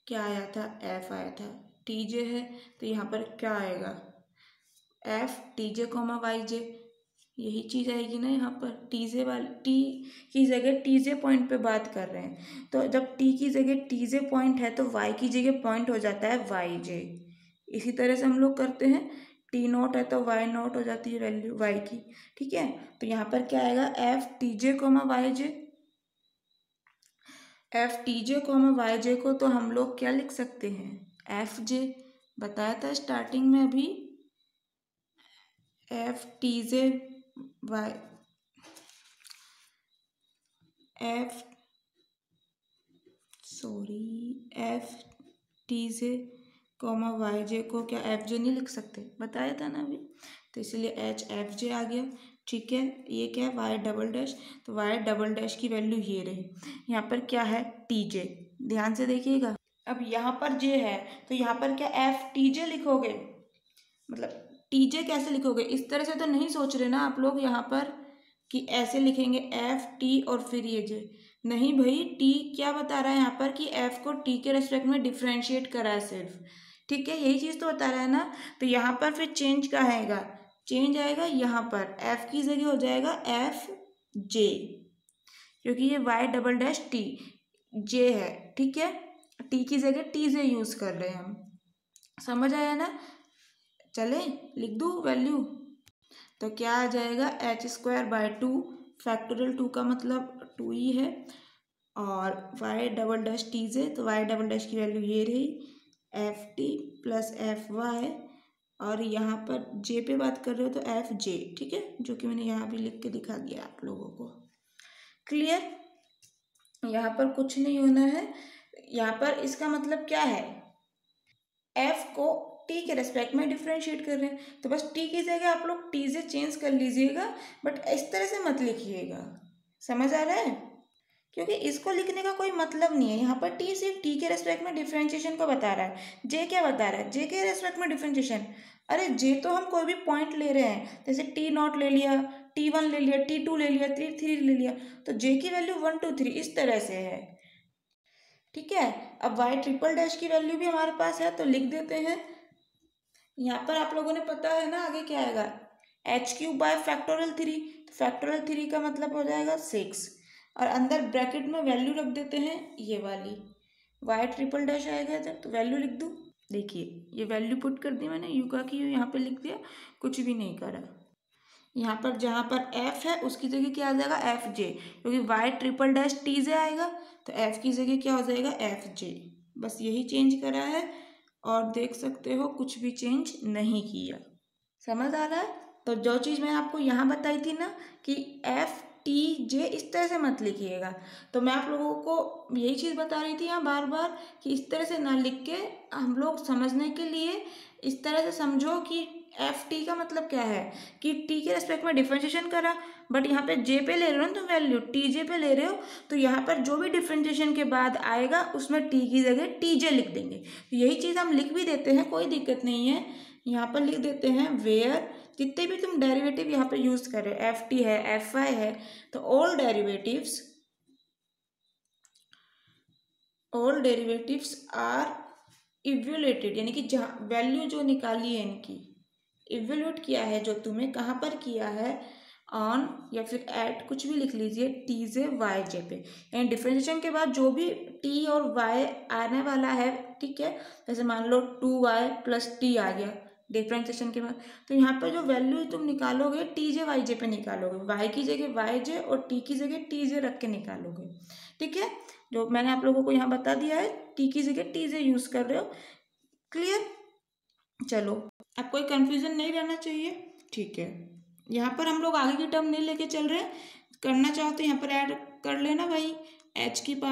क्या आया था, एफ आया था, टी जे है तो यहाँ पर क्या आएगा, एफ टी जे कोमा वाई जे, यही चीज़ आएगी ना यहाँ पर। टी जे वाली, टी की जगह टी जे पॉइंट पे बात कर रहे हैं, तो जब टी की जगह टी जे पॉइंट है तो वाई की जगह पॉइंट हो जाता है वाई जे। इसी तरह से हम लोग करते हैं, टी नोट है तो वाई नोट हो जाती है वैल्यू वाई की। ठीक है, तो यहाँ पर क्या आएगा, एफ टी जे कोमा वाई जे, एफ टी जे कोमा वाई जे को तो हम लोग क्या लिख सकते हैं, एफ जे, बताया था स्टार्टिंग में अभी, F T J Y, F F T j comma y J को क्या एफ जे नहीं लिख सकते, बताया था ना अभी, तो इसलिए एच एफ जे आ गया। ठीक है, ये क्या है, वाई डबल डैश, तो वाई डबल डैश की वैल्यू ये रही। यहाँ पर क्या है, टी जे, ध्यान से देखिएगा, अब यहाँ पर जे है तो यहाँ पर क्या एफ टी जे लिखोगे, मतलब टी जे कैसे लिखोगे, इस तरह से तो नहीं सोच रहे ना आप लोग यहाँ पर कि ऐसे लिखेंगे एफ टी और फिर ये जे, नहीं भाई, टी क्या बता रहा है यहाँ पर कि एफ को टी के रेस्पेक्ट में डिफ्रेंशिएट करा है सिर्फ। ठीक है, यही चीज़ तो बता रहा है ना, तो यहाँ पर फिर चेंज क्या आएगा, चेंज आएगा यहाँ पर एफ की जगह हो जाएगा एफ जे, क्योंकि ये वाई डबल डैश टी जे है। ठीक है, टी की जगह टी जे यूज़ कर रहे हैं हम, समझ आया ना। चले लिख दूँ वैल्यू, तो क्या आ जाएगा, h square by two, factorial two का मतलब टू ही है, और y double dash T j, तो वाई डबल डैश की वैल्यू ये रही, f T plus F y, और यहाँ पर जे पे बात कर रहे हो तो एफ जे। ठीक है, जो कि मैंने यहाँ भी लिख के दिखा दिया आप लोगों को। क्लियर? यहाँ पर कुछ नहीं होना है, यहाँ पर इसका मतलब क्या है, एफ को टी के रेस्पेक्ट में डिफ्रेंशिएट कर रहे हैं, तो बस टी की जगह आप लोग टी से चेंज कर लीजिएगा, बट इस तरह से मत लिखिएगा, समझ आ रहा है, क्योंकि इसको लिखने का कोई मतलब नहीं है। यहाँ पर टी सिर्फ टी के रेस्पेक्ट में डिफ्रेंशिएशन को बता रहा है, जे क्या बता रहा है, जे के रेस्पेक्ट में डिफ्रेंशिएशन। अरे जे तो हम कोई भी पॉइंट ले रहे हैं, जैसे टी नॉट ले लिया, टी वन ले लिया, टी टू ले लिया, थ्री ले लिया, तो जे की वैल्यू 1 2 3 इस तरह से है। ठीक है, अब वाई ट्रिपल डैश की वैल्यू भी हमारे पास है, तो लिख देते हैं। यहाँ पर आप लोगों ने पता है ना आगे क्या आएगा, H cube bye factorial three, तो फैक्टोरियल थ्री का मतलब हो जाएगा 6, और अंदर ब्रैकेट में वैल्यू रख देते हैं ये वाली, वाई ट्रिपल डैश आएगा जब, तो वैल्यू लिख दूँ। देखिए ये वैल्यू पुट कर दी मैंने, यू का की यू यहाँ पे लिख दिया, कुछ भी नहीं करा। यहाँ पर जहाँ पर एफ है उसकी जगह क्या आ जाएगा, एफ जे, क्योंकि वाई ट्रिपल डैश टी जे आएगा, तो एफ की जगह क्या हो जाएगा, एफ जे, बस यही चेंज करा है, और देख सकते हो कुछ भी चेंज नहीं किया। समझ आ रहा है? तो जो चीज़ मैं आपको यहाँ बताई थी ना कि एफ टी जे इस तरह से मत लिखिएगा, तो मैं आप लोगों को यही चीज़ बता रही थी यहाँ बार बार कि इस तरह से ना लिख के हम लोग समझने के लिए इस तरह से समझो कि एफ टी का मतलब क्या है कि टी के रेस्पेक्ट में डिफरेंशिएशन करा, बट यहाँ पे जे पे ले रहे हो ना तो वैल्यू टी जे पे ले रहे हो, तो यहाँ पर जो भी डिफरेंशिएशन के बाद आएगा उसमें टी की जगह टी जे लिख देंगे। तो यही चीज़ हम लिख भी देते हैं, कोई दिक्कत नहीं है, यहाँ पर लिख देते हैं वेयर जितने भी तुम डेरिवेटिव यहाँ पर यूज कर रहे हो, एफ टी है, एफ आई है, तो ऑल डेरिवेटिव्स आर इवैल्यूएटेड, यानी कि जहाँ वैल्यू जो निकाली है इनकी इवैल्यूएट किया है, जो तुम्हें कहाँ पर किया है, ऑन या फिर एट कुछ भी लिख लीजिए टी जे वाई जे पे, यानी डिफरेंशिएशन के बाद जो भी टी और वाई आने वाला है, ठीक है, जैसे मान लो 2y + t आ गया डिफरेंशिएशन के बाद, तो यहाँ पर जो वैल्यू तुम निकालोगे टी जे वाई जे पे निकालोगे, वाई की जगह वाई जे और टी की जगह टी जे रख के निकालोगे, ठीक है, जो मैंने आप लोगों को यहाँ बता दिया है, टी की जगह टी जे यूज कर रहे हो, क्लियर। चलो अब कोई कंफ्यूजन नहीं रहना चाहिए, ठीक है। यहाँ पर हम लोग आगे की टर्म नहीं लेके चल रहे, करना चाहो तो यहाँ पर ऐड कर लेना भाई, h⁴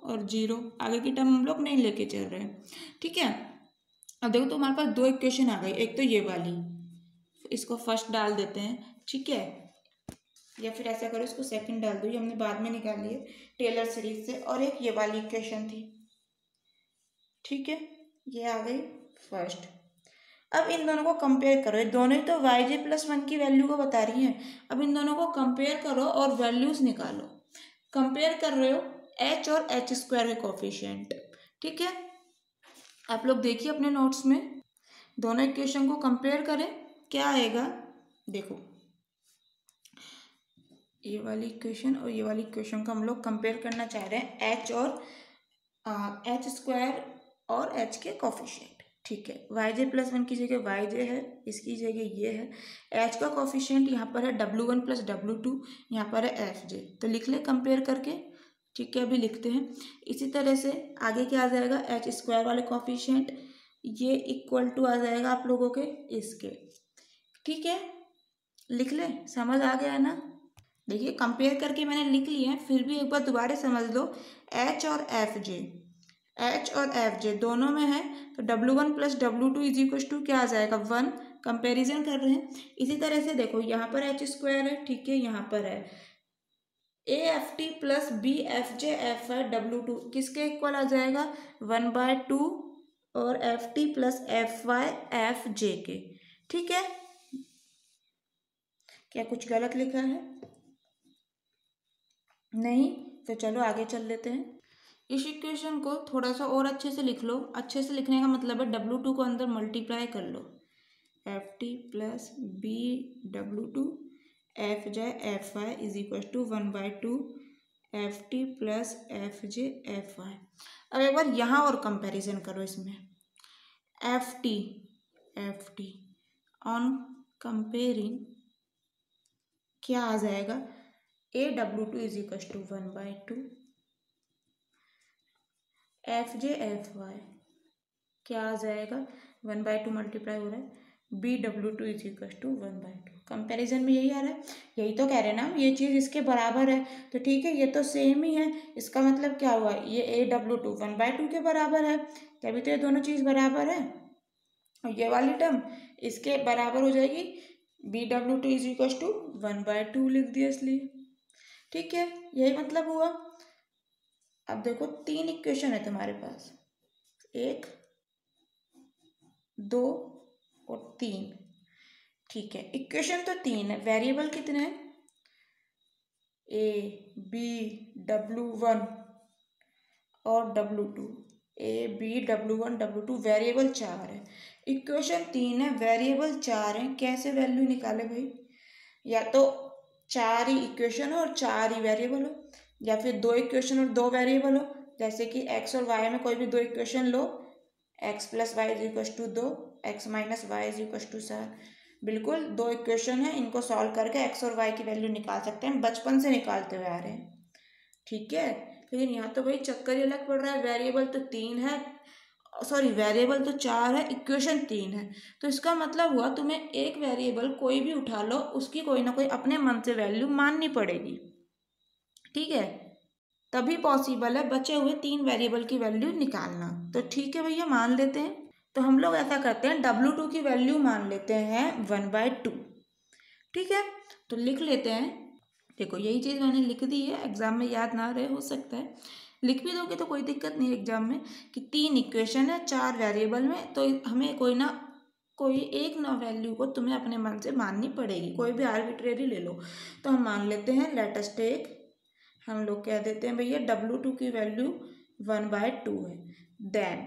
और 0, आगे की टर्म हम लोग नहीं लेके चल रहे हैं, ठीक है। अब देखो तो हमारे पास दो इक्वेशन आ गई, एक तो ये वाली, इसको फर्स्ट डाल देते हैं, ठीक है, या फिर ऐसा करो इसको सेकंड डाल दो, ये हमने बाद में निकाली है टेलर सीरीज से, और एक ये वाली इक्वेशन थी, ठीक है, ये आ गई फर्स्ट। अब इन दोनों को कंपेयर करो, ये दोनों ही तो yj+1 की वैल्यू को बता रही हैं, अब इन दोनों को कंपेयर करो और वैल्यूज निकालो। कंपेयर कर रहे हो h और h² के कोफिशिएंट, ठीक है, आप लोग देखिए अपने नोट्स में, दोनों इक्वेशन को कंपेयर करें, क्या आएगा देखो, ये वाली इक्वेशन और ये वाली इक्वेशन को हम लोग कंपेयर करना चाह रहे हैं, h और h² और h के कोफिशिएंट, ठीक है, yj+1 की जगह yj है, इसकी जगह ये है, h का कोफिशिएंट यहाँ पर है w1 + w2, यहाँ पर है fj, तो लिख ले कंपेयर करके, ठीक है, अभी लिखते हैं। इसी तरह से आगे क्या आ जाएगा, h² वाले कोफिशिएंट ये इक्वल टू आ जाएगा आप लोगों के इसके, ठीक है, लिख ले, समझ आ गया ना। देखिए कंपेयर करके मैंने लिख लिया है, फिर भी एक बार दोबारा समझ लो, h और एफ जे दोनों में है, तो w1 + w2 = क्या आ जाएगा 1, कंपेरिजन कर रहे हैं। इसी तरह से देखो यहाँ पर h² है, ठीक है, यहाँ पर है AFT + BFJ FI W2 किसके इक्वल आ जाएगा 1/2 और FT + FY FJ के, ठीक है, क्या कुछ गलत लिखा है, नहीं, तो चलो आगे चल लेते हैं। इस इक्वेशन को थोड़ा सा और अच्छे से लिख लो, अच्छे से लिखने का मतलब है W2 को अंदर मल्टीप्लाई कर लो, FT + BW2 FJ FI = 1/2 FT + FJ FI। अब एक बार यहाँ और कंपैरिजन करो इसमें, FT ऑन कंपेयरिंग क्या आ जाएगा, AW2 = 1/2 FJ FY क्या आ जाएगा 1/2 मल्टीप्लाई हो रहा है, BW2 = 1/2, कंपैरिजन में यही आ रहा है, यही तो कह रहे हैं ना, ये चीज़ इसके बराबर है, तो ठीक है, ये तो सेम ही है, इसका मतलब क्या हुआ, ये AW2 1/2 के बराबर है, तभी तो ये दोनों चीज़ बराबर है, और ये वाली टर्म इसके बराबर हो जाएगी, BW2 = 1/2 लिख दिया इसलिए, ठीक है, यही मतलब हुआ। अब देखो 3 इक्वेशन है तुम्हारे पास, 1 2 और 3, ठीक है, इक्वेशन तो 3 है, वेरिएबल कितने हैं, A B W1 और W2, A B W1 W2 variable 4 है, इक्वेशन 3 है, वेरिएबल 4 है, कैसे वैल्यू निकाले भाई, या तो 4 ही इक्वेशन हो और 4 ही वेरिएबल हो, या फिर 2 इक्वेशन और 2 वेरिएबल हो, जैसे कि x और y में कोई भी 2 इक्वेशन लो, x + y = 2, x - y = 7, बिल्कुल 2 इक्वेशन है, इनको सॉल्व करके x और y की वैल्यू निकाल सकते हैं, बचपन से निकालते हुए आ रहे हैं, ठीक है। लेकिन यहाँ तो भाई चक्कर ही अलग पड़ रहा है, वेरिएबल तो 3 है, सॉरी वेरिएबल तो 4 है, इक्वेशन 3 है, तो इसका मतलब हुआ तुम्हें एक वेरिएबल कोई भी उठा लो, उसकी कोई ना कोई अपने मन से वैल्यू माननी पड़ेगी, ठीक है, तभी पॉसिबल है बचे हुए 3 वेरिएबल की वैल्यू निकालना, तो ठीक है भैया मान लेते हैं। तो हम लोग ऐसा करते हैं, W2 की वैल्यू मान लेते हैं 1/2। ठीक है, तो लिख लेते हैं। देखो यही चीज़ मैंने लिख दी है, एग्जाम में याद ना रहे, हो सकता है लिख भी दोगे तो कोई दिक्कत नहीं है एग्जाम में, कि 3 इक्वेशन है 4 वेरिएबल में, तो हमें कोई एक ना वैल्यू को तुम्हें अपने मन से माननी पड़ेगी, कोई भी आर्बिट्रेरी ले लो। तो हम मान लेते हैं, लेट अस टेक, हम लोग कह देते हैं भैया W2 की वैल्यू 1/2 है। देन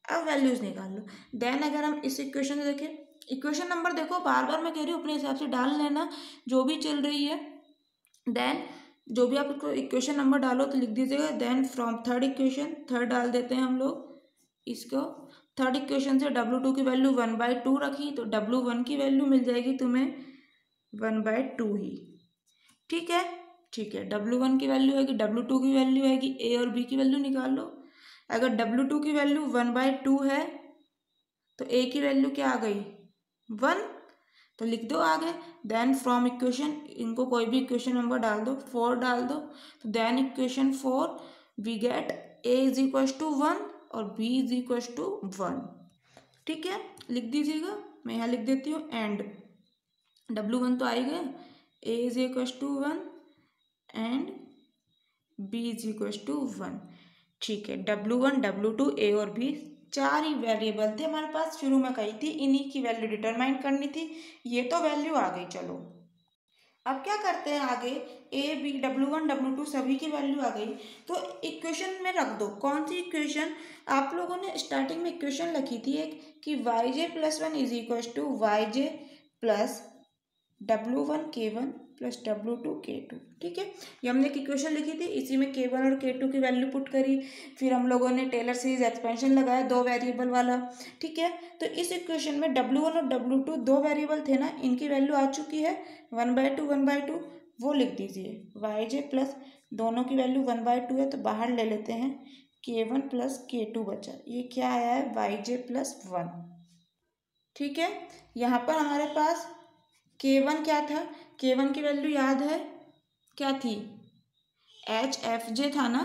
अब वैल्यूज निकाल लो। देन अगर हम इस इक्वेशन से देखें, इक्वेशन नंबर देखो, बार बार मैं कह रही हूँ अपने हिसाब से डाल लेना जो भी चल रही है। देन जो भी आपको इक्वेशन नंबर डालो तो लिख दीजिएगा। Then from third equation, third डाल देते हैं हम लोग इसको। थर्ड इक्वेशन से W2 की वैल्यू 1/2 रखी, तो W1 की वैल्यू मिल जाएगी तुम्हें 1/2 ही। ठीक है, ठीक है, W1 की वैल्यू आएगी, W2 की वैल्यू आएगी, A और B की वैल्यू निकाल लो। अगर W2 की वैल्यू 1/2 है तो A की वैल्यू क्या आ गई, 1, तो लिख दो आगे। देन फ्रॉम इक्वेशन, इनको कोई भी इक्वेशन नंबर डाल दो, 4 डाल दो, तो then equation 4 we get A is equal to 1 और B इज इक्वल टू 1। ठीक है, लिख दीजिएगा, मैं यहाँ लिख देती हूँ। एंड W1 तो आ ही गया, A is equal to 1 and B is equal to 1। ठीक है, W1, W2, A और B 4 ही वेरिएबल थे हमारे पास, शुरू में कही थी, इन्हीं की वैल्यू डिटरमाइन करनी थी। ये तो वैल्यू आ गई। चलो अब क्या करते हैं आगे, A B W1 W2 सभी की वैल्यू आ गई, तो इक्वेशन में रख दो। कौन सी इक्वेशन, आप लोगों ने स्टार्टिंग में इक्वेशन लिखी थी एक, कि yj+1 is equal to yj plus W1 K1 plus W2 K2। ठीक है, ये हमने एक इक्वेशन लिखी थी, इसी में K1 और K2 की वैल्यू पुट करी, फिर हम लोगों ने टेलर सीरीज एक्सपेंशन लगाया 2 वेरिएबल वाला। ठीक है, तो इस इक्वेशन में W1 और W2 2 वेरिएबल थे ना, इनकी वैल्यू आ चुकी है 1/2 1/2, वो लिख दीजिए। yj प्लस दोनों की वैल्यू 1/2 है, तो बाहर ले लेते हैं, K1 प्लस K2 बचा, ये क्या आया है yj प्लस 1। ठीक है, यहाँ पर हमारे पास K1 क्या था, K1 की वैल्यू याद है क्या थी, HFJ था ना,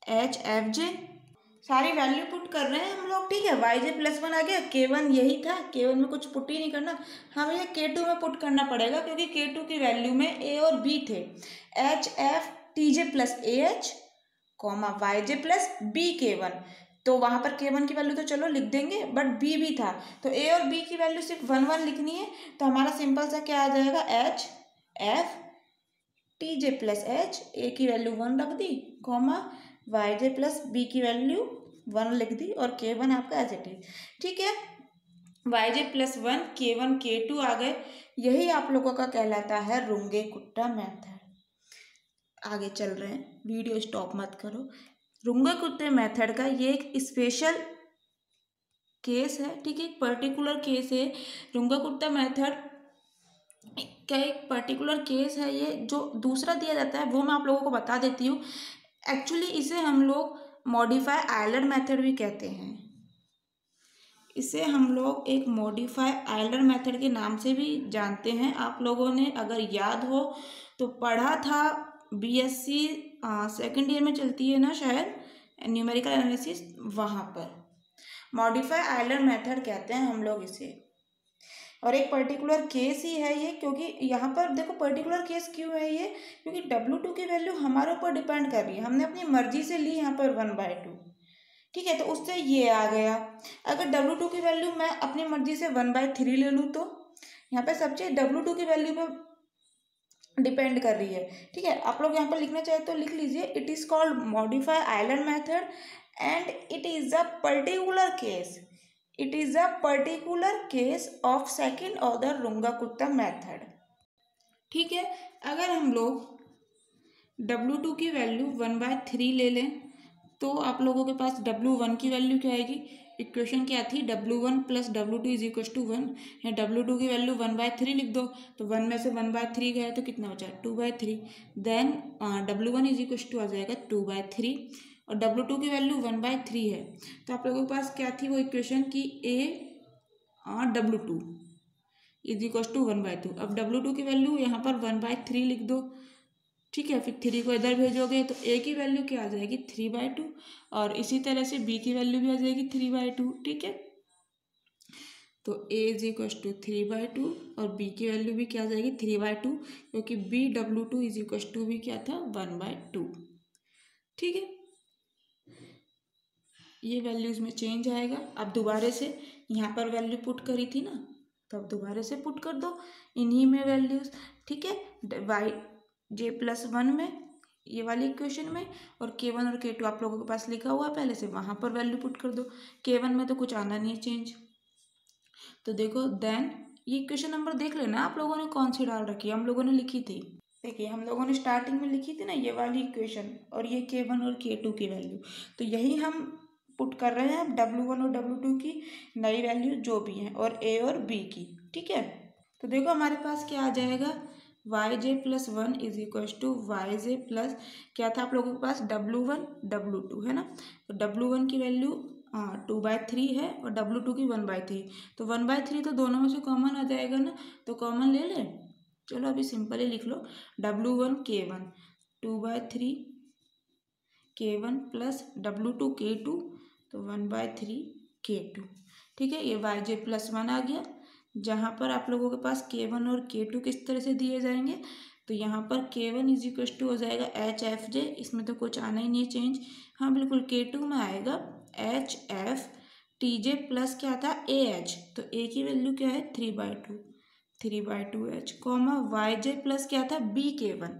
HFJ। सारी वैल्यू पुट कर रहे हैं हम लोग। ठीक है, yj+1 आ गया, K1 यही था, K1 में कुछ पुट ही नहीं करना, हमें ये K2 में पुट करना पड़ेगा, क्योंकि K2 की वैल्यू में A और B थे, HFTJ plus AH comma YJ plus BK1, तो वहाँ पर K1 की वैल्यू तो चलो लिख देंगे, बट B भी था, तो A और B की वैल्यू सिर्फ 1 1 लिखनी है। तो हमारा सिंपल सा क्या आ जाएगा, HFTJ प्लस H, A की वैल्यू 1 रख दी, कॉमा YJ प्लस B की वैल्यू 1 लिख दी, और K1 आपका एज इट इज। ठीक है, yj+1 K1 K2 आ गए, यही आप लोगों का कहलाता है रुंगे-कुट्टा मेथड। आगे चल रहे हैं, वीडियो स्टॉप मत करो। रुंगे-कुट्टे मेथड का ये एक स्पेशल केस है। ठीक है, एक पर्टिकुलर केस है रुंगा-कुट्टा मेथड का, एक पर्टिकुलर केस है ये। जो दूसरा दिया जाता है वो मैं आप लोगों को बता देती हूँ। एक्चुअली इसे हम लोग मॉडिफाई आयलर मेथड भी कहते हैं, इसे हम लोग एक मॉडिफाई आयलर मेथड के नाम से भी जानते हैं। आप लोगों ने अगर याद हो तो पढ़ा था, BSc सेकेंड ईयर में चलती है ना शायद, न्यूमेरिकल एनालिसिस, वहाँ पर मॉडिफाई आयलर मेथड कहते हैं हम लोग इसे। और एक पर्टिकुलर केस ही है ये, क्योंकि यहाँ पर देखो पर्टिकुलर केस क्यों है ये, क्योंकि W2 की वैल्यू हमारे ऊपर डिपेंड कर रही है, हमने अपनी मर्जी से ली यहाँ पर 1/2। ठीक है, तो उससे ये आ गया। अगर W2 की वैल्यू मैं अपनी मर्जी से 1/3 ले लूँ, तो यहाँ पे सब चीज़ W2 की वैल्यू पर डिपेंड कर रही है। ठीक है, आप लोग यहाँ पर लिखना चाहे तो लिख लीजिए, it is called modify Euler method and it is a particular case, it is a particular case of second order Runge Kutta method. ठीक है, अगर हम लोग W2 की वैल्यू 1/3 ले लें, तो आप लोगों के पास W1 की वैल्यू क्या आएगी, इक्वेशन क्या थी, W1 plus W2 is equal to 1, या W2 की वैल्यू 1/3 लिख दो, तो 1 में से 1/3 गया तो कितना बचा, 2/3। Then W1 is equal to आ जाएगा 2/3, और W2 की वैल्यू 1/3 है, तो आप लोगों के पास क्या थी वो इक्वेशन की, W2 इज इक्वल टू 1/2। अब W2 की वैल्यू यहाँ पर 1/3 लिख दो। ठीक है, फिर 3 को इधर भेजोगे तो A की वैल्यू क्या आ जाएगी, 3/2, और इसी तरह से B की वैल्यू भी आ जाएगी 3/2। ठीक है, तो a इज इक्व टू 3/2 और b की वैल्यू भी क्या आ जाएगी 3/2, क्योंकि BW2 इज इक्व टू भी क्या था 1/2। ठीक है, ये वैल्यूज़ में चेंज आएगा। अब दोबारा से यहाँ पर वैल्यू पुट करी थी ना, तो अब दोबारा से पुट कर दो इन्हीं में वैल्यूज़। ठीक है, yj+1 में ये वाली इक्वेशन में, और k1 और k2 आप लोगों के पास लिखा हुआ पहले से, वहाँ पर वैल्यू पुट कर दो। k1 में तो कुछ आना नहीं है चेंज। तो देखो देन ये इक्वेशन नंबर देख लेना आप लोगों ने कौन सी डाल रखी है, हम लोगों ने लिखी थी। देखिए हम लोगों ने स्टार्टिंग में लिखी थी ना ये वाली इक्वेशन, और ये k1 और k2 की वैल्यू, तो यही हम पुट कर रहे हैं W1 और W2 की नई वैल्यू जो भी हैं, और A और B की। ठीक है, तो देखो हमारे पास क्या आ जाएगा yj+1 is equal to yj plus क्या था आप लोगों के पास W1 W2 है ना, तो W1 की वैल्यू 2/3 है और W2 की 1/3, तो 1/3 तो दोनों में से कॉमन आ जाएगा ना, तो कॉमन ले लें। चलो अभी सिंपल ही लिख लो W1 K1 2/3 K1 plus W2 K2 तो 1/3 K2। ठीक है, ये yj+1 आ गया, जहाँ पर आप लोगों के पास K1 और K2 किस तरह से दिए जाएंगे, तो यहाँ पर K1 इज इक्व टू हो जाएगा HFJ, इसमें तो कुछ आना ही नहीं चेंज। हाँ बिल्कुल, K2 में आएगा HFTJ प्लस क्या था AH, तो A की वैल्यू क्या है 3/2H, कॉमा YJ प्लस क्या था BK1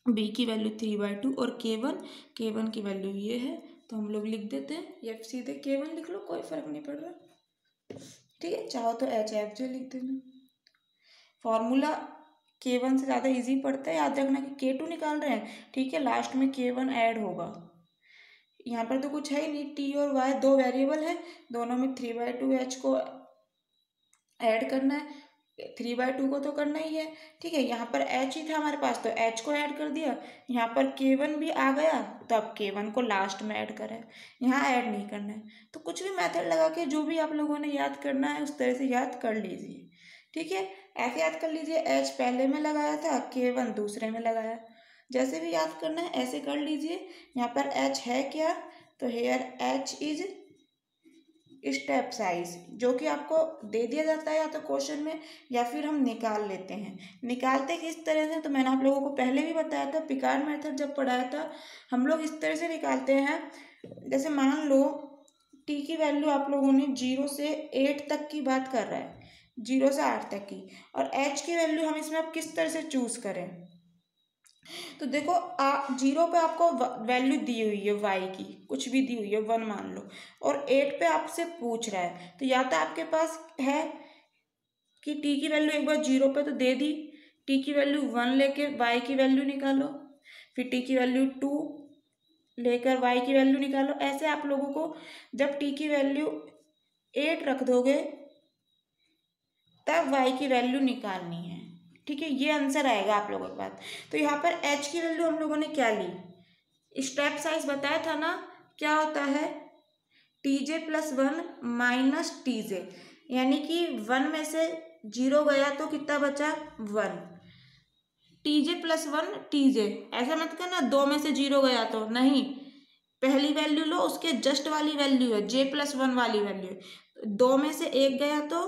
B की वैल्यू 3/2 और K1 की वैल्यू ये है, तो हम लोग लिख देते हैं, या सीधे K1 लिख लो, कोई फर्क नहीं पड़ रहा। ठीक है, चाहो तो HFJ लिख देना। फॉर्मूला K1 से ज़्यादा इजी पड़ता है, याद रखना कि K2 निकाल रहे हैं। ठीक है, लास्ट में K1 ऐड होगा, यहाँ पर तो कुछ है ही नहीं, T और Y दो वेरिएबल है, दोनों में 3/2H को ऐड करना है, 3/2 को तो करना ही है। ठीक है, यहाँ पर H ही था हमारे पास, तो H को ऐड कर दिया, यहाँ पर K1 भी आ गया, तो अब K1 को लास्ट में ऐड करें, यहाँ ऐड नहीं करना है। तो कुछ भी मेथड लगा के जो भी आप लोगों ने याद करना है उस तरह से याद कर लीजिए। ठीक है, ऐसे याद कर लीजिए, H पहले में लगाया था, K1 दूसरे में लगाया, जैसे भी याद करना है ऐसे कर लीजिए। यहाँ पर H है क्या, तो here H is step size, जो कि आपको दे दिया जाता है या तो क्वेश्चन में, या फिर हम निकाल लेते हैं। निकालते किस तरह से, तो मैंने आप लोगों को पहले भी बताया था, पिकार्ड मेथड जब पढ़ाया था, हम लोग इस तरह से निकालते हैं। जैसे मान लो T की वैल्यू आप लोगों ने 0 से 8 तक की बात कर रहा है, 0 से 8 तक की, और H की वैल्यू हम इसमें अब किस तरह से चूज करें। तो देखो 0 पे आपको वैल्यू दी हुई है y की, कुछ भी दी हुई है 1 मान लो, और 8 पे आपसे पूछ रहा है, तो या तो आपके पास है कि t की वैल्यू एक बार 0 पे तो दे दी, t की वैल्यू 1 लेके y की वैल्यू निकालो, फिर t की वैल्यू 2 लेकर y की वैल्यू निकालो। ऐसे आप लोगों को जब t की वैल्यू 8 रख दोगे तब y की वैल्यू निकालनी है। ठीक है, ये आंसर आएगा आप लोगों के पास। तो यहाँ पर H की वैल्यू हम लोगों ने क्या ली, स्टेप साइज बताया था ना, क्या होता है TJ+1 माइनस TJ, यानी कि 1 में से 0 गया तो कितना बचा 1, TJ+1 TJ, ऐसा मत करना 2 में से 0 गया तो नहीं, पहली वैल्यू लो, उसके जस्ट वाली वैल्यू है J+1 वाली वैल्यू, 2 में से 1 गया तो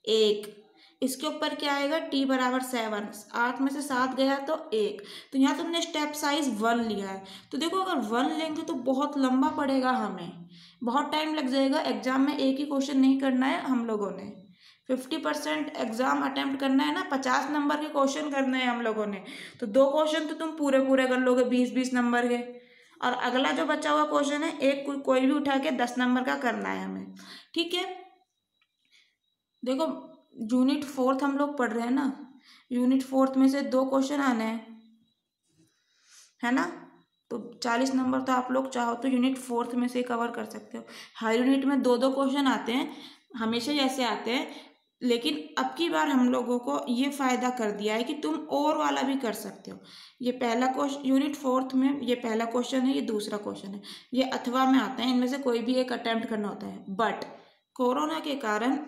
1, इसके ऊपर क्या आएगा T बराबर 7, 8 में से 7 गया तो 1, तो यहाँ तुमने स्टेप साइज 1 लिया है। तो देखो अगर 1 लेंगे तो बहुत लंबा पड़ेगा, हमें बहुत टाइम लग जाएगा, एग्जाम में एक ही क्वेश्चन नहीं करना है, हम लोगों ने 50% एग्जाम अटेम्प्ट करना है ना, 50 नंबर के क्वेश्चन करने हैं हम लोगों ने, तो 2 क्वेश्चन तो तुम पूरे पूरे कर लोगे 20-20 नंबर के, और अगला जो बचा हुआ क्वेश्चन है एक कोई भी उठा के 10 नंबर का करना है हमें। ठीक है, देखो यूनिट 4 हम लोग पढ़ रहे हैं ना, यूनिट 4 में से 2 क्वेश्चन आने हैं, है ना, तो 40 नंबर तो आप लोग चाहो तो यूनिट 4 में से कवर कर सकते हो। हर यूनिट में 2-2 क्वेश्चन आते हैं, हमेशा जैसे आते हैं, लेकिन अब की बार हम लोगों को ये फ़ायदा कर दिया है कि तुम और वाला भी कर सकते हो। ये पहला क्वेश्चन यूनिट 4 में ये पहला क्वेश्चन है, ये दूसरा क्वेश्चन है, ये अथवा में आता है, इनमें से कोई भी एक अटेम्प्ट करना होता है, बट कोरोना के कारण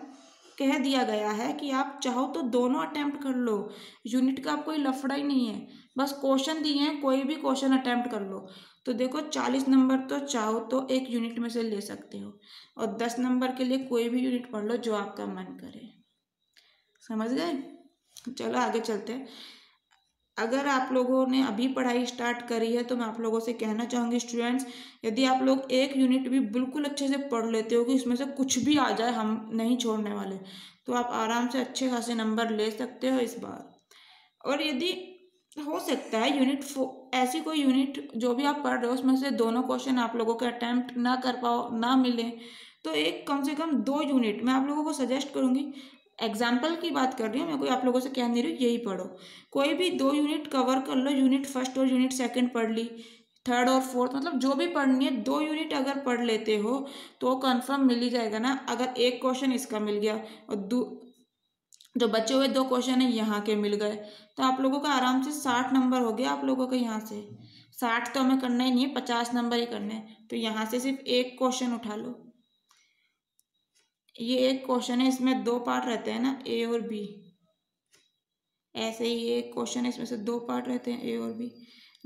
कह दिया गया है कि आप चाहो तो दोनों अटेम्प्ट कर लो, यूनिट का कोई लफड़ा ही नहीं है, बस क्वेश्चन दिए हैं, कोई भी क्वेश्चन अटेम्प्ट कर लो। तो देखो 40 नंबर तो चाहो तो एक यूनिट में से ले सकते हो, और 10 नंबर के लिए कोई भी यूनिट पढ़ लो जो आपका मन करे। समझ गए? चलो आगे चलते हैं। अगर आप लोगों ने अभी पढ़ाई स्टार्ट करी है तो मैं आप लोगों से कहना चाहूँगी स्टूडेंट्स, यदि आप लोग एक यूनिट भी बिल्कुल अच्छे से पढ़ लेते हो कि इसमें से कुछ भी आ जाए, हम नहीं छोड़ने वाले, तो आप आराम से अच्छे खासे नंबर ले सकते हो इस बार। और यदि हो सकता है ऐसी कोई यूनिट जो भी आप पढ़ रहे हो उसमें से दोनों क्वेश्चन आप लोगों के अटैम्प्ट ना कर पाओ, ना मिले, तो एक कम से कम 2 यूनिट मैं आप लोगों को सजेस्ट करूँगी। एग्जाम्पल की बात कर रही हूँ, मैं कोई आप लोगों से कह नहीं रही यही पढ़ो, कोई भी 2 यूनिट कवर कर लो। यूनिट फर्स्ट और यूनिट सेकंड पढ़ ली, थर्ड और फोर्थ, मतलब जो भी पढ़नी है 2 यूनिट अगर पढ़ लेते हो तो कंफर्म मिल ही जाएगा ना। अगर एक क्वेश्चन इसका मिल गया और जो बचे हुए 2 क्वेश्चन है यहाँ के मिल गए, तो आप लोगों का आराम से 60 नंबर हो गया आप लोगों का। यहाँ से 60 तो हमें करना ही नहीं है, 50 नंबर ही करने हैं। तो यहाँ से सिर्फ एक क्वेश्चन उठा लो, ये एक क्वेश्चन है, इसमें 2 पार्ट रहते हैं ना, ए और बी। ऐसे ही एक क्वेश्चन है, इसमें से 2 पार्ट रहते हैं, ए और बी।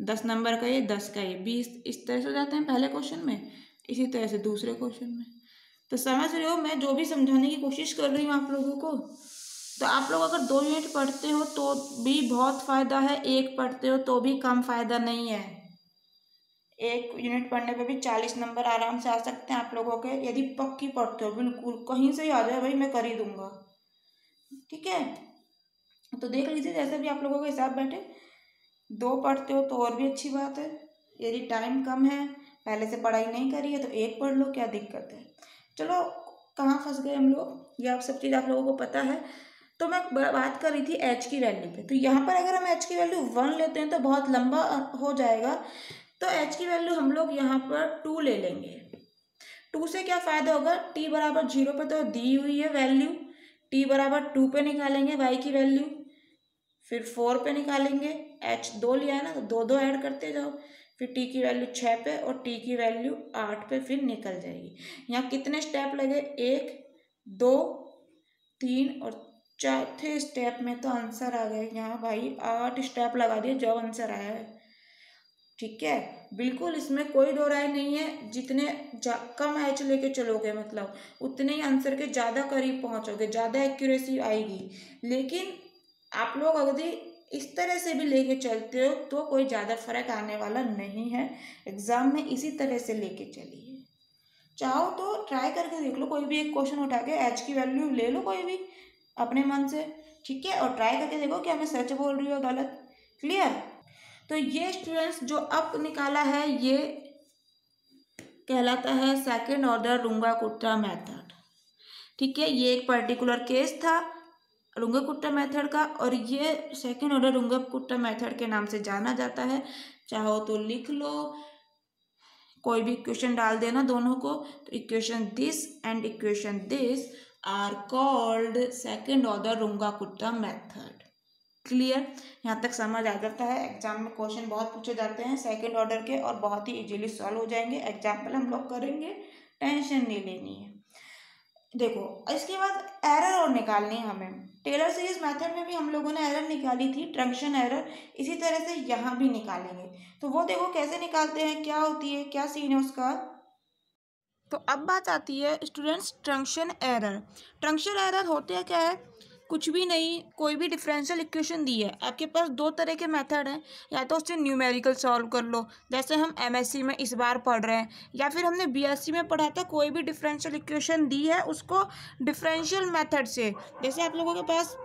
10 नंबर का ये, 10 का ये, 20 इस तरह से हो जाते हैं पहले क्वेश्चन में, इसी तरह से दूसरे क्वेश्चन में। तो समझ रहे हो मैं जो भी समझाने की कोशिश कर रही हूँ आप लोगों को। तो आप लोग अगर 2 यूनिट पढ़ते हो तो भी बहुत फ़ायदा है, एक पढ़ते हो तो भी कम फ़ायदा नहीं है। एक यूनिट पढ़ने पे भी 40 नंबर आराम से आ सकते हैं आप लोगों के, यदि पक्की पढ़ते हो, बिल्कुल कहीं से ही आ जाए भाई मैं कर ही दूंगा। ठीक है, तो देख लीजिए जैसे भी आप लोगों के हिसाब बैठे। 2 पढ़ते हो तो और भी अच्छी बात है, यदि टाइम कम है, पहले से पढ़ाई नहीं करी है, तो एक पढ़ लो, क्या दिक्कत है। चलो कहाँ फंस गए हम लोग, ये आप सब चीज़ आप लोगों को पता है। तो मैं बात कर रही थी एच की वैल्यू पे। तो यहाँ पर अगर हम एच की वैल्यू 1 लेते हैं तो बहुत लंबा हो जाएगा, तो एच की वैल्यू हम लोग यहाँ पर 2 ले लेंगे। 2 से क्या फ़ायदा होगा, टी बराबर 0 पे तो दी हुई है वैल्यू, टी बराबर 2 पे निकालेंगे वाई की वैल्यू, फिर 4 पे निकालेंगे, एच 2 लिया है ना तो 2 2 ऐड करते जाओ, फिर टी की वैल्यू 6 पे और टी की वैल्यू 8 पे फिर निकल जाएगी। यहाँ कितने स्टेप लगे, 1 2 3 और चौथे स्टेप में तो आंसर आ गया। यहाँ भाई 8 स्टेप लगा दिए जब आंसर आया है। ठीक है, बिल्कुल इसमें कोई दो राय नहीं है। जितने कम एच लेके चलोगे मतलब उतने ही आंसर के ज़्यादा करीब पहुँचोगे, ज़्यादा एक्यूरेसी आएगी। लेकिन आप लोग अगर इस तरह से भी लेके चलते हो तो कोई ज़्यादा फर्क आने वाला नहीं है। एग्ज़ाम में इसी तरह से लेके चलिए। चाहो तो ट्राई करके देख लो, कोई भी एक क्वेश्चन उठा के एच की वैल्यू ले लो कोई भी अपने मन से, ठीक है, और ट्राई करके देखो क्या मैं सच बोल रही हूँ गलत। क्लियर? तो ये स्टूडेंट्स जो अब निकाला है ये कहलाता है सेकंड ऑर्डर रुंगा-कुट्टा मेथड। ठीक है, ये एक पर्टिकुलर केस था रुंगा-कुट्टा मेथड का, और ये सेकंड ऑर्डर रुंगा-कुट्टा मेथड के नाम से जाना जाता है। चाहो तो लिख लो, कोई भी इक्वेशन डाल देना दोनों को, तो equation this and equation this are called second order Runge Kutta method. Clear? यहाँ तक समझ आ जाता है। एग्जाम में क्वेश्चन बहुत पूछे जाते हैं सेकंड ऑर्डर के और बहुत ही इजीली सॉल्व हो जाएंगे। एग्जाम्पल हम लोग करेंगे, टेंशन नहीं लेनी है। देखो इसके बाद एरर और निकालनी है हमें। टेलर सीरीज मेथड में भी हम लोगों ने एरर निकाली थी, ट्रंक्शन एरर, इसी तरह से यहाँ भी निकालेंगे। तो वो देखो कैसे निकालते हैं, क्या होती है, क्या सीन है उसका। तो अब बात आती है स्टूडेंट्स ट्रंक्शन एरर। ट्रंक्शन एरर होते हैं क्या है, कुछ भी नहीं, कोई भी डिफरेंशियल इक्वेशन दी है आपके पास, 2 तरह के मेथड हैं, या तो उससे न्यूमेरिकल सॉल्व कर लो जैसे हम एमएससी में इस बार पढ़ रहे हैं, या फिर हमने बीएससी में पढ़ा था, कोई भी डिफरेंशियल इक्वेशन दी है उसको डिफरेंशियल मेथड से, जैसे आप लोगों के पास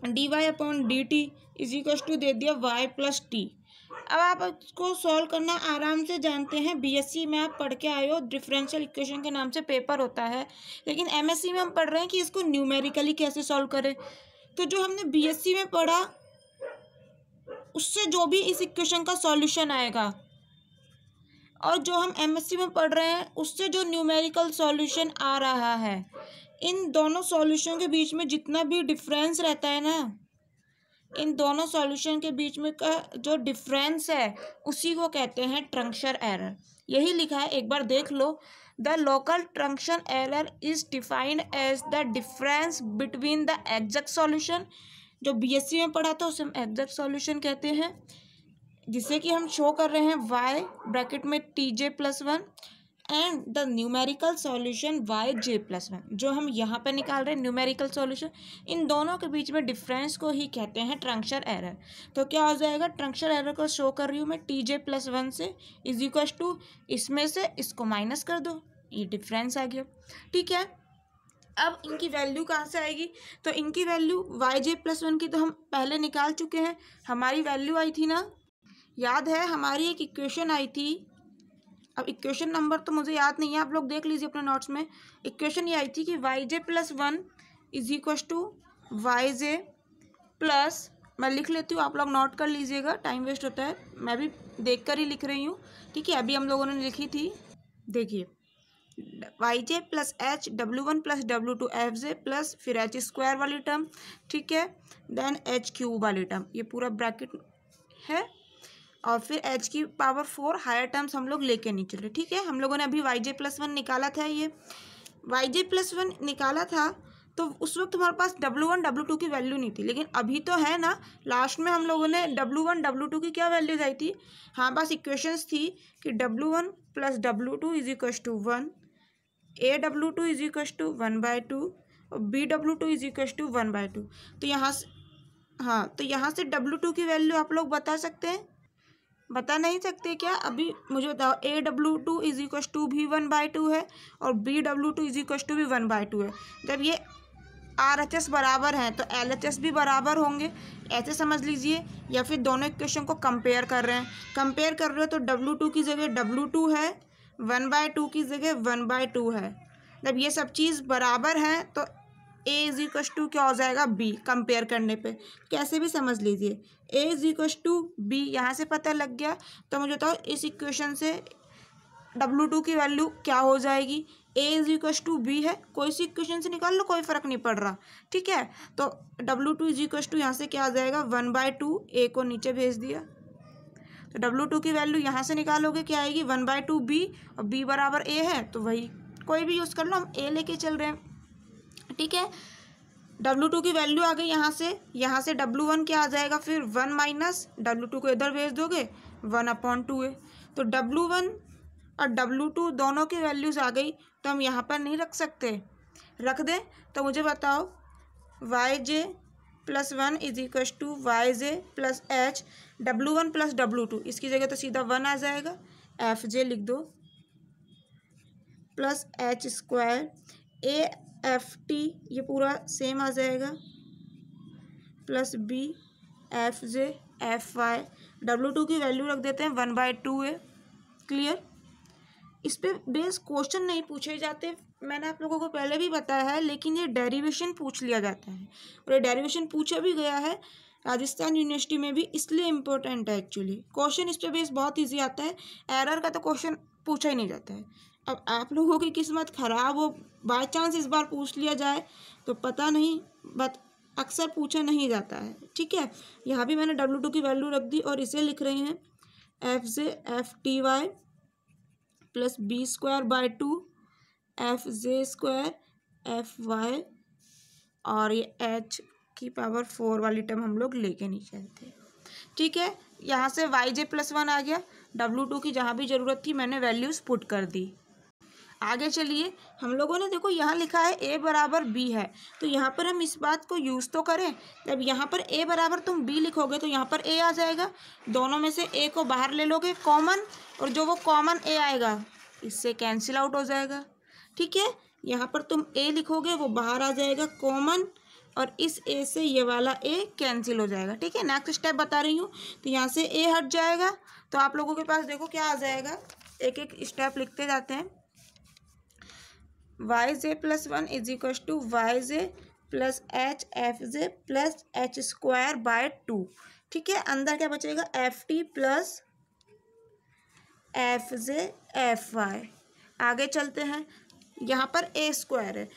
dy/dt इज इक्वल टू दे दिया y+t। अब आप इसको सॉल्व करना आराम से जानते हैं, बीएससी में आप पढ़ के आए हो, डिफरेंशियल इक्वेशन के नाम से पेपर होता है। लेकिन एमएससी में हम पढ़ रहे हैं कि इसको न्यूमेरिकली कैसे सॉल्व करें। तो जो हमने बीएससी में पढ़ा उससे जो भी इस इक्वेशन का सॉल्यूशन आएगा, और जो हम एमएससी में पढ़ रहे हैं उससे जो न्यूमेरिकल सॉल्यूशन आ रहा है, इन दोनों सॉल्यूशन के बीच में जितना भी डिफरेंस रहता है ना, इन दोनों सॉल्यूशन के बीच में का जो डिफरेंस है उसी को कहते हैं ट्रंक्शन एरर। यही लिखा है, एक बार देख लो। The local truncation error is defined as the difference between the exact solution. जो बीएससी में पढ़ा था उसे हम एग्जैक्ट सॉल्यूशन कहते हैं। जिससे कि हम शो कर रहे हैं y ब्रैकेट में tj plus 1 and the numerical solution yj+1, जो हम यहाँ पे निकाल रहे हैं न्यूमेरिकल सॉल्यूशन, इन दोनों के बीच में डिफरेंस को ही कहते हैं ट्रंक्शन एरर। तो क्या हो जाएगा, ट्रंक्शन एरर को शो कर रही हूँ मैं tj+1 से इज इक्वल टू, इसमें से इसको माइनस कर दो, ये डिफरेंस आ गया। ठीक है, अब इनकी वैल्यू कहाँ से आएगी, तो इनकी वैल्यू yj+1 की तो हम पहले निकाल चुके हैं। हमारी वैल्यू आई थी ना, याद है हमारी एक इक्वेशन आई थी, अब इक्वेशन नंबर तो मुझे याद नहीं है, आप लोग देख लीजिए अपने नोट्स में। इक्वेशन ये आई थी कि yj+1 is equal to yj plus, मैं लिख लेती हूँ, आप लोग नोट कर लीजिएगा, टाइम वेस्ट होता है, मैं भी देख कर ही लिख रही हूँ। ठीक है, अभी हम लोगों ने लिखी थी, देखिए yj plus h w1 plus w2 fj plus फिर h² वाली टर्म, ठीक है, देन h³ वाली टर्म, ये पूरा ब्रैकेट है, और फिर h की पावर 4 हायर टर्म्स हम लोग लेके नहीं चल रहे। ठीक है, हम लोगों ने अभी yj+1 निकाला था, ये yj+1 निकाला था, तो उस वक्त हमारे पास w1 w2 की वैल्यू नहीं थी, लेकिन अभी तो है ना, लास्ट में हम लोगों ने w1 w2 की क्या वैल्यूज आई थी, हमारे पास इक्वेशंस थी कि w1 plus w2 is equal to 1, aw2 is equal to 1/2 और bw2 इज इक्वल टू 1/2। तो यहाँ से, हाँ, तो यहाँ से w2 की वैल्यू आप लोग बता सकते हैं, बता नहीं सकते क्या, अभी मुझे बताओ। aw2 इज इक्वल टू भी 1/2 है और bw2 इज इक्वल टू भी 1/2 है। जब ये RHS बराबर हैं तो LHS भी बराबर होंगे, ऐसे समझ लीजिए, या फिर दोनों इक्वेशन को कंपेयर कर रहे हैं, कंपेयर कर रहे हो तो w2 की जगह w2 है, 1/2 की जगह 1/2 है। जब ये सब चीज़ बराबर हैं तो a इज इक्वल टू क्या हो जाएगा, b, कंपेयर करने पे कैसे भी समझ लीजिए, a is equal to b, यहाँ से पता लग गया। तो मुझे बताओ इस इक्वेशन से w2 की वैल्यू क्या हो जाएगी, a is equal to b है, कोई सी इक्वेशन से निकाल लो, कोई फ़र्क नहीं पड़ रहा। ठीक है, तो w2 इज इक्वल टू यहाँ से क्या आ जाएगा, 1/2, a को नीचे भेज दिया, तो w2 की वैल्यू यहाँ से निकालोगे क्या आएगी, 1/2 b, और b बराबर a है, तो वही कोई भी यूज़ कर लो, हम a लेके चल रहे हैं। ठीक है, w2 की वैल्यू आ गई यहाँ से w1 क्या आ जाएगा, फिर 1 माइनस w2 को इधर भेज दोगे 1/2 तो w1 और w2 दोनों की वैल्यूज़ आ गई, तो हम यहाँ पर नहीं रख सकते, रख दें। तो मुझे बताओ yj+1 is equal to yj plus h, w1 plus w2, इसकी जगह तो सीधा 1 आ जाएगा, fj लिख दो, प्लस h² AFT, ये पूरा सेम आ जाएगा, plus b fj fy, w2 की वैल्यू रख देते हैं 1/2 है। क्लियर, इस पे बेस क्वेश्चन नहीं पूछे जाते, मैंने आप लोगों को पहले भी बताया है, लेकिन ये डेरिवेशन पूछ लिया जाता है, और ये डेरिवेशन पूछा भी गया है राजस्थान यूनिवर्सिटी में भी, इसलिए इम्पोर्टेंट है एक्चुअली। क्वेश्चन इस पे बेस बहुत ईजी आता है, एरर का तो क्वेश्चन पूछा ही नहीं जाता है। अब आप लोगों की किस्मत ख़राब हो, बाय चांस इस बार पूछ लिया जाए तो पता नहीं, बट अक्सर पूछा नहीं जाता है। ठीक है, यहाँ भी मैंने w2 की वैल्यू रख दी, और इसे लिख रहे हैं fj fty plus b²/2 fj² fy, और ये h की पावर 4 वाली टर्म हम लोग लेके नहीं चलते। ठीक है, यहाँ से yj+1 आ गया, w2 की जहाँ भी ज़रूरत थी मैंने वैल्यूज़ पुट कर दी। आगे चलिए, हम लोगों ने देखो यहाँ लिखा है a बराबर b है, तो यहाँ पर हम इस बात को यूज़ तो करें। जब यहाँ पर a बराबर तुम b लिखोगे तो यहाँ पर a आ जाएगा, दोनों में से a को बाहर ले लोगे कॉमन, और जो वो कॉमन a आएगा इससे कैंसिल आउट हो जाएगा। ठीक है, यहाँ पर तुम a लिखोगे, वो बाहर आ जाएगा कॉमन, और इस a से ये वाला a कैंसिल हो जाएगा। ठीक है, नेक्स्ट स्टेप बता रही हूँ, तो यहाँ से a हट जाएगा, तो आप लोगों के पास देखो क्या आ जाएगा, एक एक स्टेप लिखते जाते हैं। yj+1 is equal to yj plus h fj plus h²/2। ठीक है, अंदर क्या बचेगा, ft प्लस fj fy। आगे चलते हैं, यहाँ पर a² है,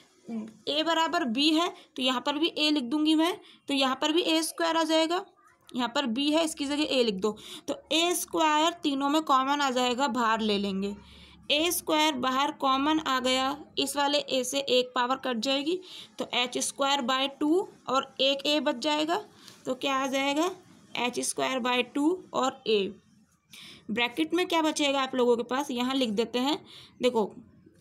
a बराबर b है, तो यहाँ पर भी a लिख दूंगी मैं, तो यहाँ पर भी a² आ जाएगा, यहाँ पर b है, इसकी जगह a लिख दो, तो a² तीनों में कॉमन आ जाएगा, बाहर ले लेंगे, a² बाहर कॉमन आ गया, इस वाले a से एक पावर कट जाएगी, तो h²/2 और एक a बच जाएगा, तो क्या आ जाएगा, एच स्क्वायर बाय 2 और ए। ब्रैकेट में क्या बचेगा आप लोगों के पास, यहाँ लिख देते हैं। देखो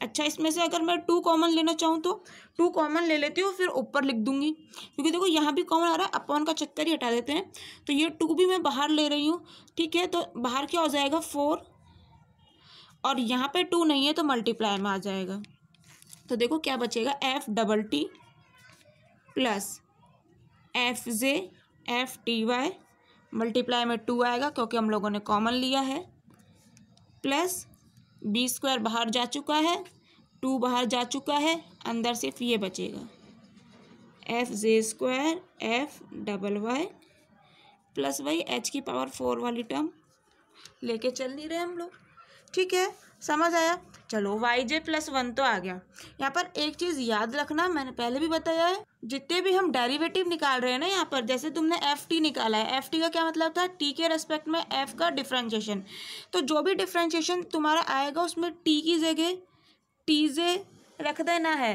अच्छा, इसमें से अगर मैं 2 कॉमन लेना चाहूँ तो 2 कॉमन ले लेती हूँ, फिर ऊपर लिख दूंगी, क्योंकि देखो यहाँ भी कॉमन आ रहा है, अपॉन का चक्कर ही हटा देते हैं। तो ये 2 भी मैं बाहर ले रही हूँ, ठीक है। तो बाहर क्या हो जाएगा 4, और यहाँ पे 2 नहीं है तो मल्टीप्लाई में आ जाएगा। तो देखो क्या बचेगा, f double T plus f जे एफ टी वाई, मल्टीप्लाई में 2 आएगा क्योंकि हम लोगों ने कॉमन लिया है, प्लस बी स्क्वायर बाहर जा चुका है, 2 बाहर जा चुका है, अंदर सिर्फ ये बचेगा f j square F double Y plus y h की पावर 4 वाली टर्म लेके चल नहीं रहे हम लोग, ठीक है। समझ आया। चलो वाई जे प्लस 1 तो आ गया। यहाँ पर एक चीज़ याद रखना, मैंने पहले भी बताया है, जितने भी हम डेरिवेटिव निकाल रहे हैं ना यहाँ पर, जैसे तुमने एफ टी निकाला है, एफ टी का क्या मतलब था, टी के रेस्पेक्ट में एफ का डिफ्रेंशिएशन। तो जो भी डिफ्रेंशिएशन तुम्हारा आएगा उसमें टी की जगह टी जे रख देना है,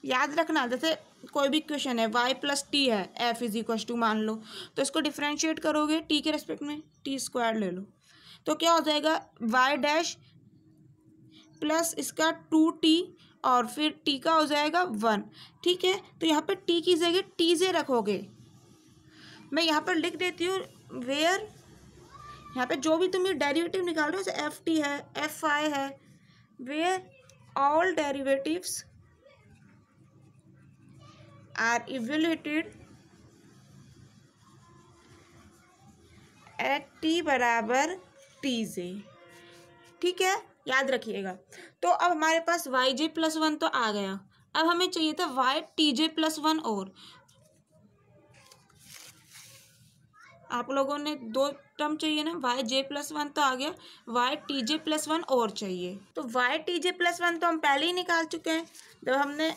याद रखना। जैसे कोई भी क्वेश्चन है y प्लस टी है, एफ इज इक्वल टू मान लो, तो इसको डिफ्रेंशिएट करोगे टी के रेस्पेक्ट में, टी स्क्वायर ले लो, तो क्या हो जाएगा y डैश प्लस इसका 2t और फिर t का हो जाएगा 1, ठीक है। तो यहाँ पे t की जगह टी जे रखोगे। मैं यहाँ पर लिख देती हूँ वेयर, यहाँ पे जो भी तुम ये डेरिवेटिव निकाल रहे हो, जैसे एफ टी है, एफ आई है, where all derivatives are evaluated at t बराबर टी जे, ठीक है, याद रखिएगा। तो अब हमारे पास वाई जे प्लस 1 तो आ गया, अब हमें चाहिए था वाई टी जे प्लस 1 और। आप लोगों ने 2 टर्म चाहिए ना, वाई जे प्लस 1 तो आ गया, वाई टी जे प्लस 1 और चाहिए। तो वाई टी जे प्लस 1 तो हम पहले ही निकाल चुके हैं जब हमने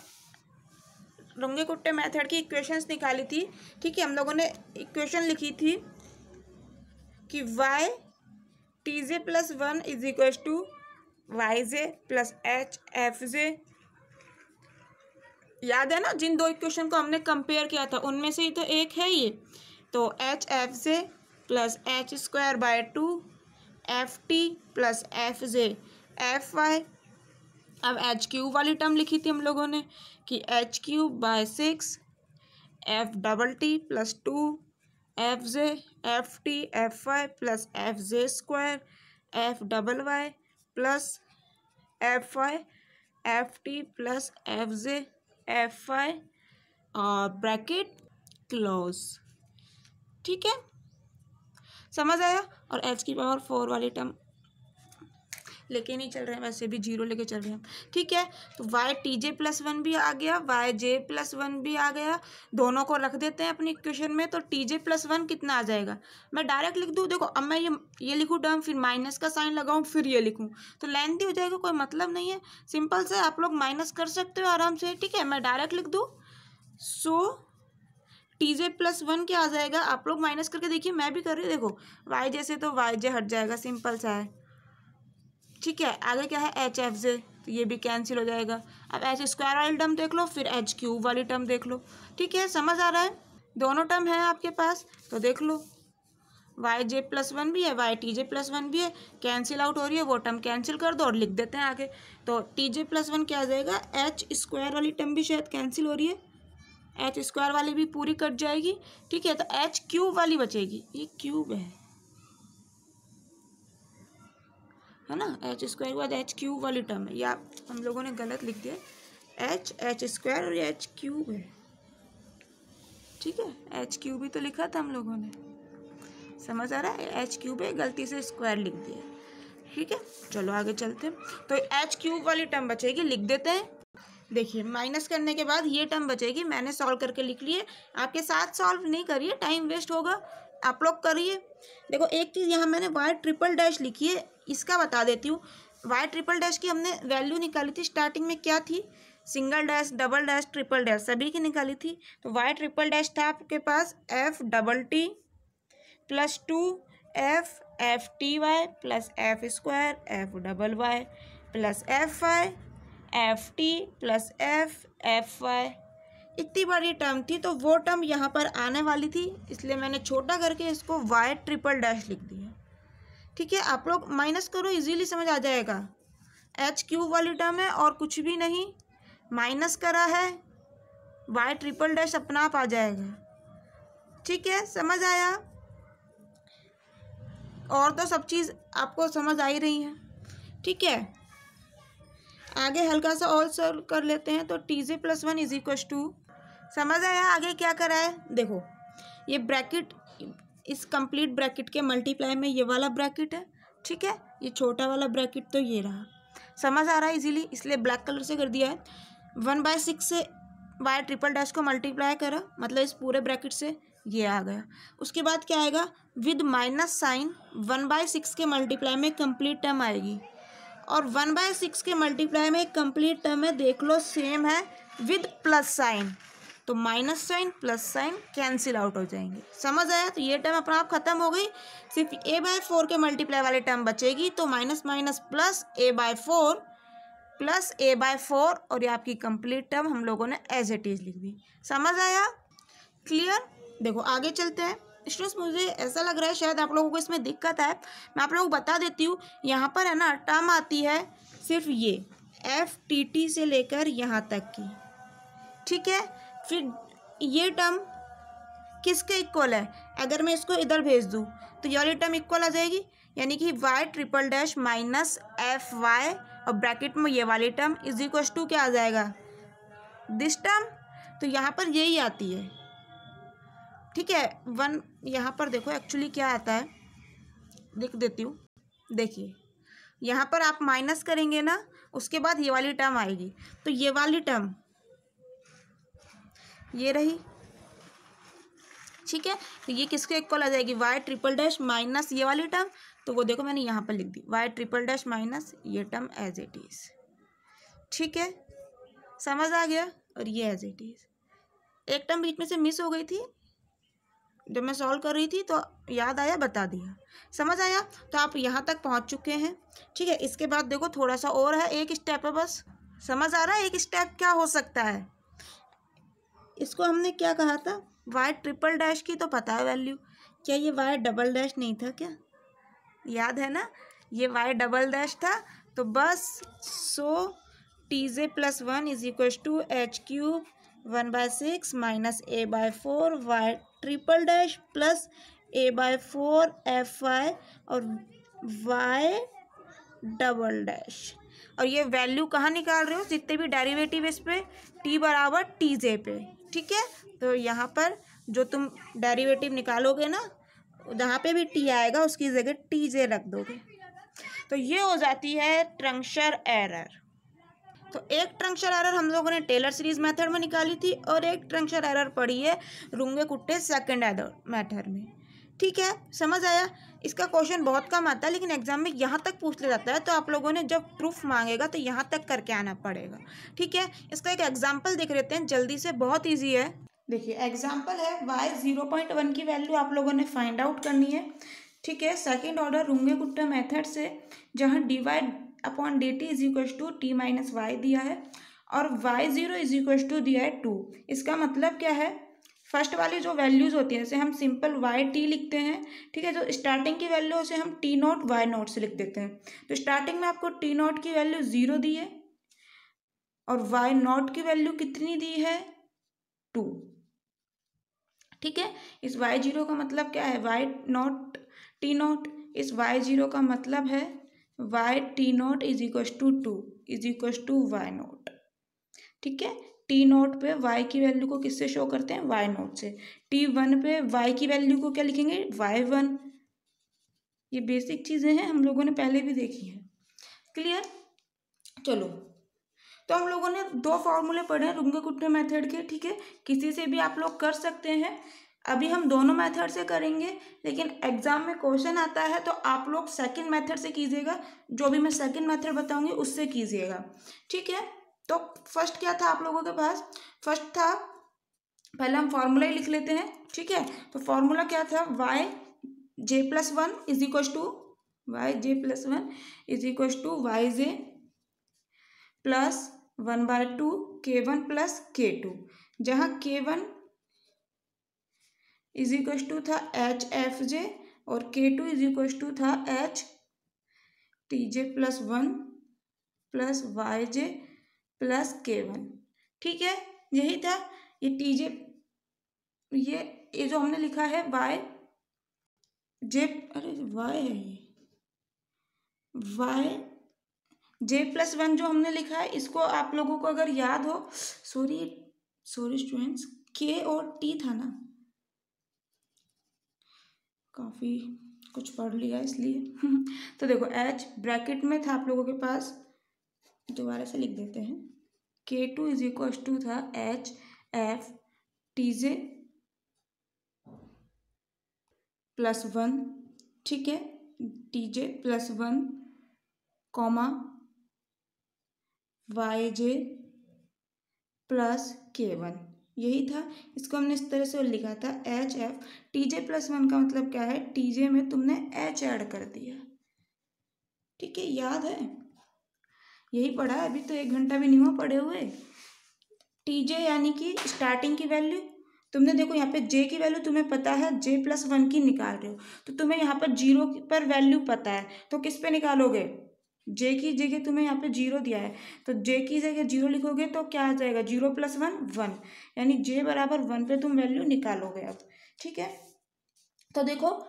रंगे कुट्टे मेथड की इक्वेशंस निकाली थी, ठीक है। हम लोगों ने इक्वेशन लिखी थी कि Y T J plus 1 is equal to Y J plus H F J, याद है ना। जिन 2 इक्वेशन को हमने कंपेयर किया था उनमें से ही तो एक है ये। तो h F J plus h square by 2 F T plus f J f y. अब एच क्यूब वाली टर्म लिखी थी हम लोगों ने कि h cube by 6 f double T plus 2 f J F t f y plus f j square F double Y plus F Y F T plus f J f y और ब्रैकेट क्लोज, ठीक है, समझ आया। और एच की पावर 4 वाली टर्म लेके नहीं चल रहे हैं, वैसे भी 0 लेके चल रहे हैं, ठीक है। तो वाई टी जे प्लस 1 भी आ गया, वाई जे प्लस 1 भी आ गया, दोनों को रख देते हैं अपनी इक्वेशन में। तो टी जे प्लस 1 कितना आ जाएगा, मैं डायरेक्ट लिख दूँ। देखो अब मैं ये लिखूँ टर्म, फिर माइनस का साइन लगाऊँ, फिर ये लिखूँ तो लेंथी हो जाएगा, कोई मतलब नहीं है। सिंपल से आप लोग माइनस कर सकते हो आराम से, ठीक है। मैं डायरेक्ट लिख दूँ, सो टी जे प्लस 1 क्या आ जाएगा, आप लोग माइनस करके देखिए, मैं भी कर रही हूँ। देखो वाई जे से तो वाई जे हट जाएगा, सिंपल सा है, ठीक है। आगे क्या है एच एफ जे, तो ये भी कैंसिल हो जाएगा। अब एच स्क्वायर वाली टर्म देख लो, फिर एच क्यूब वाली टर्म देख लो, ठीक है, समझ आ रहा है। दोनों टर्म है आपके पास, तो देख लो वाई जे प्लस 1 भी है, वाई टी जे प्लस 1 भी है, कैंसिल आउट हो रही है, वो टर्म कैंसिल कर दो और लिख देते हैं आगे। तो टी जे प्लस 1 क्या आ जाएगा, एच स्क्वायर वाली टर्म भी शायद कैंसिल हो रही है, एच स्क्वायर वाली भी पूरी कट जाएगी, ठीक है। तो एच क्यूब वाली बचेगी, ये क्यूब है ना, एच स्क्वायर के बाद एच क्यूब वाली टर्म है, या हम लोगों ने गलत लिख दिया, एच स्क्वायर और ये एच क्यूब है, ठीक है। एच क्यूब ही तो लिखा था हम लोगों ने, समझ आ रहा है, एच क्यूब है, गलती से स्क्वायर लिख दिया, ठीक है। चलो आगे चलते हैं। तो एच क्यूब वाली टर्म बचेगी, लिख देते हैं। देखिए माइनस करने के बाद ये टर्म बचेगी, मैंने सॉल्व करके लिख लिए, आपके साथ सॉल्व नहीं करिए, टाइम वेस्ट होगा, आप लोग करिए। देखो एक चीज़ यहाँ मैंने वाई ट्रिपल डैश लिखी है, इसका बता देती हूँ। वाई ट्रिपल डैश की हमने वैल्यू निकाली थी, स्टार्टिंग में क्या थी, single dash double dash triple dash सभी की निकाली थी। तो वाई ट्रिपल डैश था आपके पास F double T plus 2 F T Y plus F square F double Y plus F Y F T plus F Y इतनी बड़ी टर्म थी तो वो टर्म यहाँ पर आने वाली थी, इसलिए मैंने छोटा करके इसको y ट्रिपल डैश लिख दिया। ठीक है, आप लोग माइनस करो, इजीली समझ आ जाएगा। एच क्यूब वाली टर्म है और कुछ भी नहीं, माइनस करा है, y ट्रिपल डैश अपना आप आ जाएगा। ठीक है, समझ आया? और तो सब चीज़ आपको समझ आ ही रही है। ठीक है, आगे हल्का सा और सॉल्व कर लेते हैं। तो t j plus one is equal to, समझ आया आगे क्या करा है? देखो ये ब्रैकेट, इस कंप्लीट ब्रैकेट के मल्टीप्लाई में ये वाला ब्रैकेट है। ठीक है, ये छोटा वाला ब्रैकेट तो ये रहा, समझ आ रहा है इजीली, इसलिए ब्लैक कलर से कर दिया है। 1/6 से y ट्रिपल डैश को मल्टीप्लाई करा, मतलब इस पूरे ब्रैकेट से ये आ गया। उसके बाद क्या आएगा? विद माइनस साइन 1/6 के मल्टीप्लाई में कंप्लीट टर्म आएगी, और 1/6 के मल्टीप्लाई में एक कंप्लीट टर्म है, देख लो सेम है, विद प्लस साइन, तो minus sign plus sign cancel out हो जाएंगे। समझ आया? तो ये टर्म अपना आप खत्म हो गई, सिर्फ a/4 के मल्टीप्लाई वाली टर्म बचेगी, तो minus minus plus a/4 plus a/4, और ये आपकी कंप्लीट टर्म हम लोगों ने एज इट इज लिख दी। समझ आया? क्लियर? देखो आगे चलते हैं। स्टूडेंट्स मुझे ऐसा लग रहा है शायद आप लोगों को इसमें दिक्कत है, मैं आप लोगों को बता देती हूँ। यहाँ पर है ना टर्म आती है सिर्फ ये FTT से लेकर यहाँ तक की। ठीक है, फिर ये टर्म किसके इक्वल है? अगर मैं इसको इधर भेज दूँ तो ये वाली टर्म इक्वल आ जाएगी, यानी कि y triple dash minus FY और ब्रैकेट में ये वाली टर्म इज इक्वल टू क्या आ जाएगा? This term. तो यहाँ पर यही आती है। ठीक है, वन यहाँ पर देखो एक्चुअली क्या आता है, लिख देती हूँ। देखिए यहाँ पर आप माइनस करेंगे ना, उसके बाद ये वाली टर्म आएगी, तो ये वाली टर्म ये रही। ठीक है, तो ये किसके इक्वल आ जाएगी? y ट्रिपल डैश माइनस ये वाली टर्म, तो वो देखो मैंने यहाँ पर लिख दी, y ट्रिपल डैश माइनस ये टर्म एज इट इज। ठीक है, समझ आ गया? और ये एज इट इज। एक टर्म बीच में से मिस हो गई थी जब मैं सॉल्व कर रही थी, तो याद आया, बता दिया। समझ आया? तो आप यहाँ तक पहुँच चुके हैं। ठीक है, इसके बाद देखो थोड़ा सा और है, एक स्टेप है बस। समझ आ रहा है? एक स्टेप क्या हो सकता है? इसको हमने क्या कहा था? y ट्रिपल डैश की तो पता है वैल्यू, क्या ये y डबल डैश नहीं था क्या? याद है ना, ये y डबल डैश था। तो बस so TJ plus one is equal to H cube 1/6 minus a/4 y triple dash plus a/4 FY और y डबल डैश। और ये वैल्यू कहाँ निकाल रहे हो? जितने भी डेरिवेटिव इस पे t बराबर TJ पे। ठीक है, तो यहाँ पर जो तुम डेरिवेटिव निकालोगे ना, जहाँ पे भी t आएगा उसकी जगह TJ रख दोगे, तो ये हो जाती है ट्रंक्चर एरर। तो एक ट्रंक्चर एरर हम लोगों ने टेलर सीरीज मेथड में निकाली थी, और एक ट्रंक्चर एरर पड़ी है रुंगे-कुट्टे सेकंड एरर मेथड में। ठीक है, समझ आया? इसका क्वेश्चन बहुत कम आता है, लेकिन एग्जाम में यहाँ तक पूछ लिया जाता है, तो आप लोगों ने जब प्रूफ मांगेगा तो यहाँ तक करके आना पड़ेगा। ठीक है, इसका एक एग्जाम्पल देख लेते हैं जल्दी से, बहुत ईजी है। देखिए एग्जाम्पल है, y 0.1 की वैल्यू आप लोगों ने फाइंड आउट करनी है। ठीक है, सेकेंड ऑर्डर रुंगे-कुट्टे मेथड से, जहाँ dy/dt is equal to t minus y दिया है, और y0 इज इक्वल टू दिया है 2। इसका मतलब क्या है? फर्स्ट वाली जो वैल्यूज़ होती है, जैसे हम सिंपल y_t लिखते हैं। ठीक है, जो स्टार्टिंग की वैल्यू उसे हम t0 y0 से लिख देते हैं। तो स्टार्टिंग में आपको t0 की वैल्यू 0 दी है, और y0 की वैल्यू कितनी दी है? 2। ठीक है, इस y0 का मतलब क्या है? y0 t0, इस y0 का मतलब है y_t0 is equal to 2 is equal to y0। ठीक है, t0 पे y की वैल्यू को किससे शो करते हैं? y0 से। t1 पे y की वैल्यू को क्या लिखेंगे? y1। ये बेसिक चीज़ें हैं, हम लोगों ने पहले भी देखी है। क्लियर? चलो, तो हम लोगों ने 2 फॉर्मूले पढ़े हैं रुंगे-कुट्टे मेथड के। ठीक है, किसी से भी आप लोग कर सकते हैं। अभी हम दोनों मेथड से करेंगे, लेकिन एग्जाम में क्वेश्चन आता है तो आप लोग सेकंड मेथड से कीजिएगा, जो भी मैं सेकंड मेथड बताऊंगी उससे कीजिएगा। ठीक है, तो फर्स्ट क्या था आप लोगों के पास? फर्स्ट था, पहले हम फॉर्मूला ही लिख लेते हैं। ठीक है, तो फॉर्मूला क्या था? y_j+1 is equal to y_j+1 is equal to y_j plus 1/2 k1 plus k2। जहाँ K1 इज इक्वल टू था HFJ और K2 इज इक्वल टू था HTJ plus 1 plus YJ plus K1। ठीक है, यही था। ये TJ, ये जो हमने लिखा है YJ, अरे Y है ये YJ प्लस 1 जो हमने लिखा है, इसको आप लोगों को अगर याद हो, सॉरी स्टूडेंट्स, K और T था ना, काफ़ी कुछ पढ़ लिया इसलिए तो देखो H ब्रैकेट में था आप लोगों के पास, दोबारा से लिख देते हैं। K2 इज इक्वल टू था HFTJ प्लस 1, ठीक है, TJ plus 1 comma YJ plus K1, यही था। इसको हमने इस तरह से लिखा था HFTJ प्लस 1 का मतलब क्या है, TJ में तुमने H ऐड कर दिया। ठीक है, याद है, यही पढ़ा है, अभी तो 1 घंटा भी नहीं हुआ पढ़े हुए। TJ यानी कि स्टार्टिंग की वैल्यू, तुमने देखो यहाँ पे J की वैल्यू तुम्हें पता है, J प्लस 1 की निकाल रहे हो, तो तुम्हें यहाँ पर 0 पर वैल्यू पता है, तो किस पे निकालोगे, J की जगह तुम्हें यहाँ पे 0 दिया है, तो J की जगह 0 लिखोगे तो क्या आ जाएगा, 0 प्लस 1 1, यानी J बराबर 1 पे तुम वैल्यू निकालोगे अब। ठीक है, तो देखो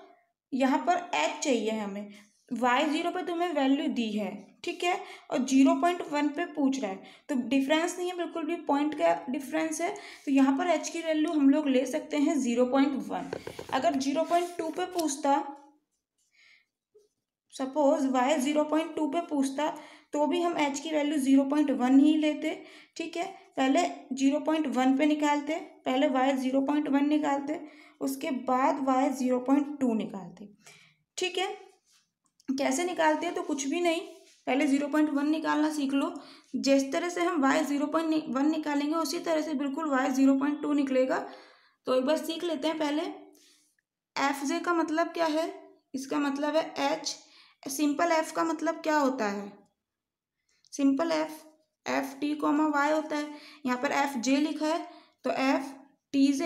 यहाँ पर H चाहिए हमें, Y0 पे तुम्हें वैल्यू दी है, ठीक है, और 0.1 पे पूछ रहा है, तो डिफरेंस नहीं है, बिल्कुल भी पॉइंट का डिफरेंस है, तो यहाँ पर H की वैल्यू हम लोग ले सकते हैं 0.1। अगर 0.2 पे पूछता, सपोज Y 0.2 पे पूछता, तो भी हम H की वैल्यू 0.1 ही लेते। ठीक है, पहले 0.1 पे निकालते, पहले Y 0.1 निकालते, उसके बाद Y 0.2 निकालते। ठीक है, कैसे निकालते हैं, तो कुछ भी नहीं, पहले 0.1 निकालना सीख लो। जिस तरह से हम Y 0.1 निकालेंगे, उसी तरह से बिल्कुल Y 0.2 निकलेगा। तो एक बार सीख लेते हैं पहले। FJ का मतलब क्या है, इसका मतलब है H। सिंपल F का मतलब क्या होता है, सिंपल FT कॉमा Y होता है। यहाँ पर FJ लिखा है, तो FTJ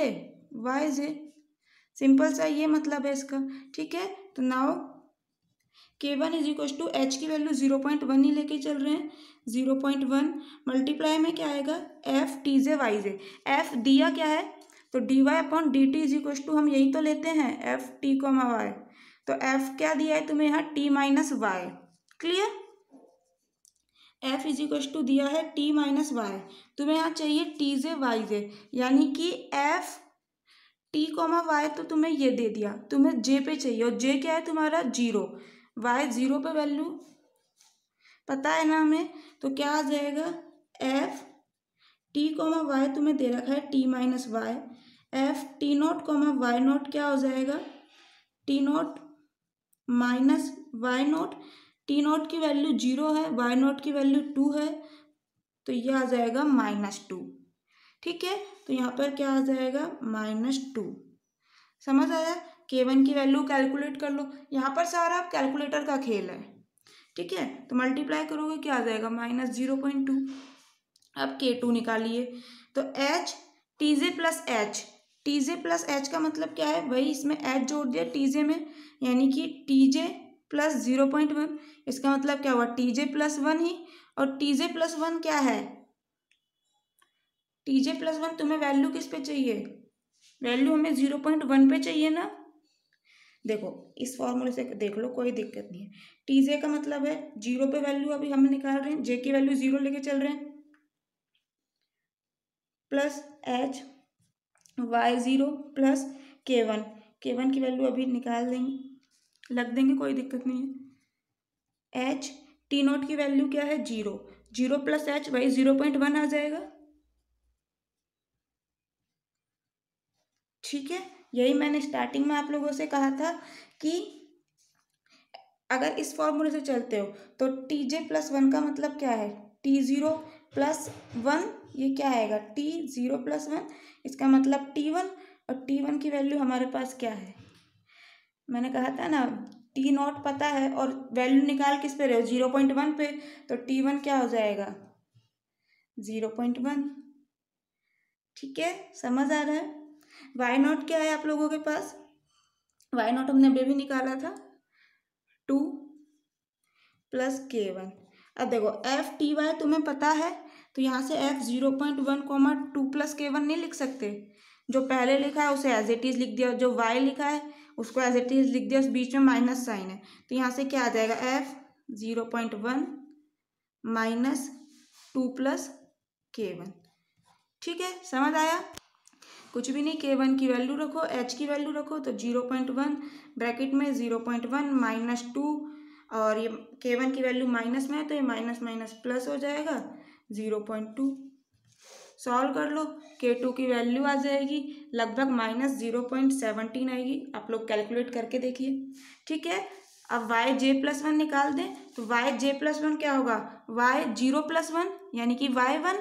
YJ, सिंपल सा ये मतलब है इसका। ठीक है, तो now K1 is equal to H की वैल्यू 0.1 ही लेके चल रहे हैं, 0.1 मल्टीप्लाई में क्या आएगा, FTJ YJ। F दिया क्या है, तो dy upon dt is equal to, हम यही तो लेते हैं FT कॉमा Y, तो F क्या दिया है तुम्हें यहाँ, T minus y. Clear, F is equal to दिया है T माइनस वाई, तुम्हें यहाँ चाहिए TJ YJ, यानी कि F T कॉमा वाई, तो तुम्हें ये दे दिया, तुम्हें J पे चाहिए, और J क्या है तुम्हारा 0, Y 0 पे वैल्यू पता है ना हमें, तो क्या आ जाएगा, F T कॉमा वाई तुम्हें दे रखा है T minus y, F T naught comma y naught क्या हो जाएगा, T naught minus y naught. T naught की वैल्यू 0 है, वाई नॉट की वैल्यू 2 है, तो ये आ जाएगा -2। ठीक है, तो यहाँ पर क्या आ जाएगा, -2। समझ आया, K1 की वैल्यू कैलकुलेट कर लो, यहाँ पर सारा कैलकुलेटर का खेल है। ठीक है, तो मल्टीप्लाई करोगे क्या आ जाएगा, -0.2। अब K2 निकालिए, तो TJ प्लस H का मतलब क्या है, वही इसमें H जोड़ दिया TJ में, यानी कि TJ प्लस 0.1, इसका मतलब क्या हुआ, TJ प्लस 1 ही, और TJ प्लस 1 क्या है, TJ प्लस 1 तुम्हें वैल्यू किस पे चाहिए, वैल्यू हमें 0.1 पे चाहिए ना। देखो इस फॉर्मूले से देख लो, कोई दिक्कत नहीं है। TJ का मतलब है 0 पे वैल्यू अभी हम निकाल रहे हैं, J की वैल्यू 0 लेके चल रहे हैं, plus H Y0 plus K1 की वैल्यू अभी निकाल देंगे, लग देंगे, कोई दिक्कत नहीं है। H T नॉट की वैल्यू क्या है, 0 प्लस H वही 0.1 आ जाएगा। ठीक है, यही मैंने स्टार्टिंग में आप लोगों से कहा था कि अगर इस फॉर्मूले से चलते हो तो TJ प्लस 1 का मतलब क्या है, T0 प्लस 1, ये क्या आएगा, T0 प्लस 1, इसका मतलब T1, और T1 की वैल्यू हमारे पास क्या है, मैंने कहा था ना T नॉट पता है, और वैल्यू निकाल किस पे रहे हो, 0.1 पे, तो T1 क्या हो जाएगा, 0.1। ठीक है, समझ आ रहा है। वाई नॉट क्या है आप लोगों के पास? वाई नॉट हमने अभी भी निकाला था 2 प्लस K1। अब देखो एफ टी वाई तुम्हें पता है, तो यहाँ से एफ 0.1 2 प्लस K1 नहीं लिख सकते। जो पहले लिखा है उसे एज इट इज लिख दिया, जो वाई लिखा है उसको एज इट इज लिख दिया, उस बीच में माइनस साइन है, तो यहाँ से क्या आ जाएगा एफ 0.1 माइनस 2 प्लस K1। ठीक है, समझ आया? कुछ भी नहीं, K1 की वैल्यू रखो, H की वैल्यू रखो, तो 0.1 ब्रैकेट में 0.1 माइनस 2, और ये K1 की वैल्यू माइनस में है तो ये माइनस माइनस प्लस हो जाएगा 0.2। सॉल्व कर लो, K2 की वैल्यू आ जाएगी लगभग माइनस 0.17 आएगी, आप लोग कैलकुलेट करके देखिए। ठीक है, अब y(j+1) निकाल दें, तो y(j+1) क्या होगा? y0+1 यानी कि y1,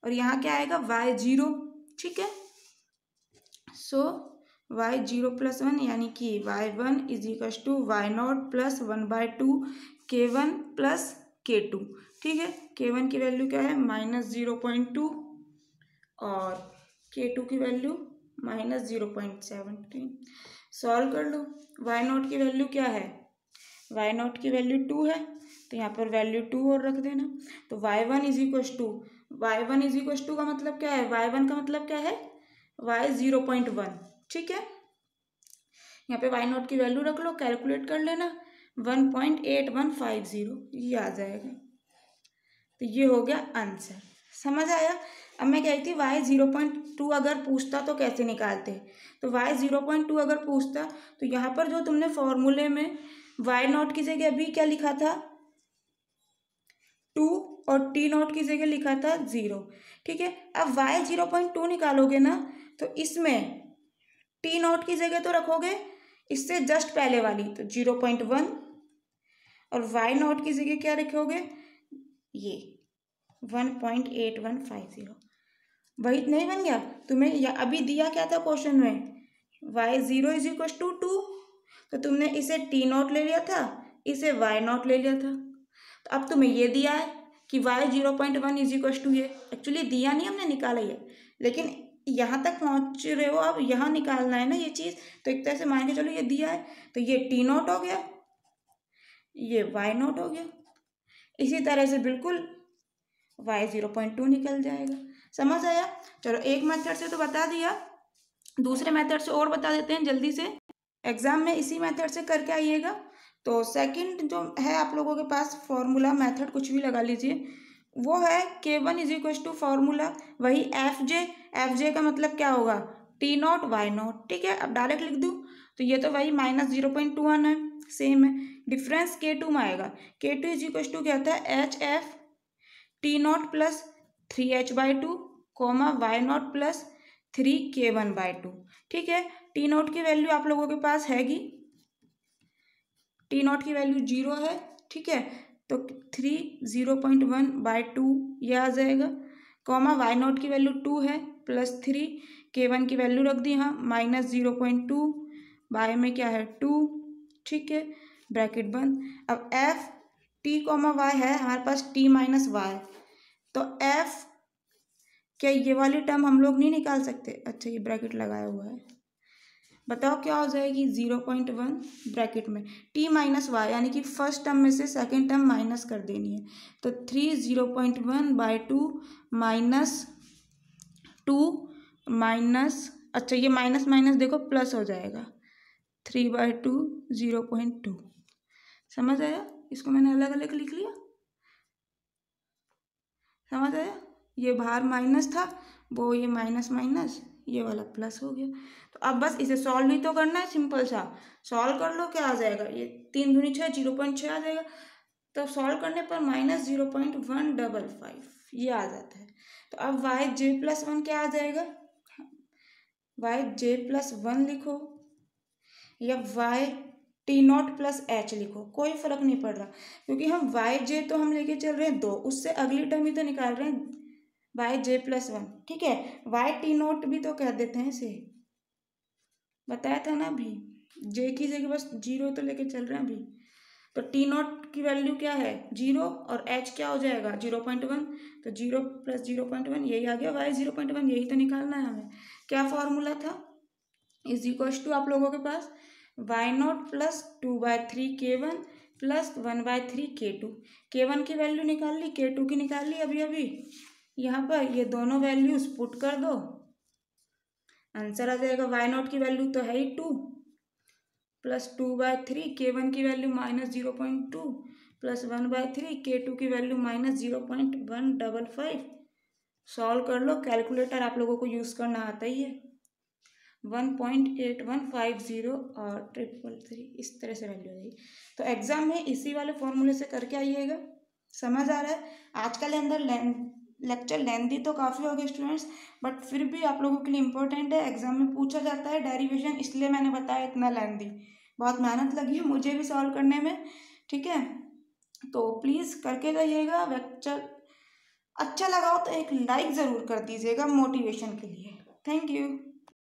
और यहाँ क्या आएगा y0। ठीक है, सो y0+1 यानी कि y1 is equals to y0 plus 1/2 K1 plus K2। ठीक है, K1 की वैल्यू क्या है? माइनस 0.2, और K2 की वैल्यू माइनस 0.17। सॉल्व कर लो, y0 की वैल्यू क्या है? y0 की वैल्यू 2 है, तो यहाँ पर वैल्यू 2 और रख देना। तो y1 is equals to, y1 is equals to का मतलब क्या है? y1 का मतलब क्या है? y 0.1। ठीक है, यहाँ पे y0 की वैल्यू रख लो, कैलकुलेट कर लेना, 1.8150 ये आ जाएगा। तो ये हो गया आंसर, समझ आया? अब मैं कही थी y 0.2 अगर पूछता तो कैसे निकालते, तो y 0.2 अगर पूछता तो यहाँ पर जो तुमने फॉर्मूले में y0 की जगह अभी क्या लिखा था 2, और t0 की जगह लिखा था 0। ठीक है, अब y 0.2 निकालोगे ना, तो इसमें t0 की जगह तो रखोगे इससे जस्ट पहले वाली, तो 0.1, और y0 की जगह क्या रखोगे? ये 1.8150। वही नहीं बन गया तुम्हें? अभी दिया क्या था क्वेश्चन में? y0 इज इक्वल टू 2, तो तुमने इसे t0 ले लिया था, इसे y0 ले लिया था, तो अब तुम्हें ये दिया है कि y 0.1 इज इक्वल टू, ये एक्चुअली दिया नहीं, हमने निकाला ही है, लेकिन यहाँ तक पहुँच रहे हो, अब यहाँ निकालना है ना ये चीज़, तो एक तरह से मान के चलो ये दिया है, तो ये t0 हो गया, ये y0 हो गया। इसी तरह से बिल्कुल y 0.2 निकल जाएगा। समझ आया? चलो, एक मेथड से तो बता दिया, दूसरे मेथड से और बता देते हैं जल्दी से, एग्जाम में इसी मेथड से करके आइएगा। तो सेकंड जो है आप लोगों के पास फॉर्मूला मेथड कुछ भी लगा लीजिए, वो है K1 is equal to formula वही एफ जे का मतलब क्या होगा? t0 y0। ठीक है, अब डायरेक्ट लिख दूँ तो ये तो वही माइनस 0.2 आना है, सेम है। डिफरेंस K2 में आएगा, K2 इज इक्वल टू क्या होता है? HF t0 plus 3h/2 comma y0 plus 3K1/2। ठीक है, t0 की वैल्यू आप लोगों के पास हैगी, t0 की वैल्यू 0 है। ठीक है, तो 3 0.1/2 ये आ जाएगा, कॉमा y0 की वैल्यू 2 है, प्लस 3 K1 की वैल्यू रख दी यहाँ माइनस 0.2, बाय में क्या है 2। ठीक है, ब्रैकेट बंद। अब एफ टी कॉमा वाई है हमारे पास, t माइनस वाई, तो एफ क्या ये वाली टर्म हम लोग नहीं निकाल सकते? अच्छा, ये ब्रैकेट लगाया हुआ है, बताओ क्या हो जाएगी? 0.1 ब्रैकेट में t माइनस वाई, यानी कि फर्स्ट टर्म में से सेकेंड टर्म माइनस कर देनी है, तो 3 0.1/2 माइनस 2 माइनस, अच्छा ये माइनस माइनस देखो प्लस हो जाएगा, 3/2 0.2। समझ आया? इसको मैंने अलग अलग लिख लिया, समझ आया? ये बाहर माइनस था, वो ये माइनस माइनस ये वाला प्लस हो गया। तो अब बस इसे सॉल्व ही तो करना है, सिंपल सा सॉल्व कर लो, क्या आ जाएगा? ये 3 दूनी 6, 0.6 आ जाएगा, तो सॉल्व करने पर माइनस 0.155 ये आ जाता है। तो अब y(j+1) क्या आ जाएगा? y(j+1) लिखो या t0 प्लस h लिखो, कोई फर्क नहीं पड़ रहा, क्योंकि हम y(j) तो हम लेके चल रहे हैं 2, उससे अगली टर्म ही तो निकाल रहे हैं y(j+1). ठीक है, y(t0) भी तो कह देते हैं इसे, बताया था ना अभी, j की जगह बस 0 तो लेके चल रहे हैं अभी। तो टी नॉट की वैल्यू क्या है 0 और एच क्या हो जाएगा 0.1। तो 0 + 0.1 यही आ गया, y 0.1 यही तो निकालना है हमें। क्या फॉर्मूला था, = आप लोगों के पास y0 + 2/3 k1 + 1/3 k2। k1 की वैल्यू निकाल ली, k2 की निकाल ली अभी अभी। यहाँ पर ये दोनों वैल्यूज पुट कर दो, आंसर आ जाएगा। y0 की वैल्यू तो है ही 2 + 2/3 k1 की वैल्यू -0.2 + 1/3 k2 की वैल्यू -0.155। सॉल्व कर लो, कैलकुलेटर आप लोगों को यूज़ करना आता ही है। 1.8150 और 333 इस तरह से वैल्यू आएगी। तो एग्जाम में इसी वाले फॉर्मूले से करके आइएगा। समझ आ रहा है? आज का लेक्चर लेंथी तो काफ़ी हो गया स्टूडेंट्स, बट फिर भी आप लोगों के लिए इम्पोर्टेंट है, एग्जाम में पूछा जाता है डेरिवेशन, इसलिए मैंने बताया इतना लेंथी। बहुत मेहनत लगी है मुझे भी सॉल्व करने में, ठीक है। तो प्लीज़ करके जाइएगा। लेक्चर अच्छा लगा हो तो एक लाइक ज़रूर कर दीजिएगा मोटिवेशन के लिए। Thank you.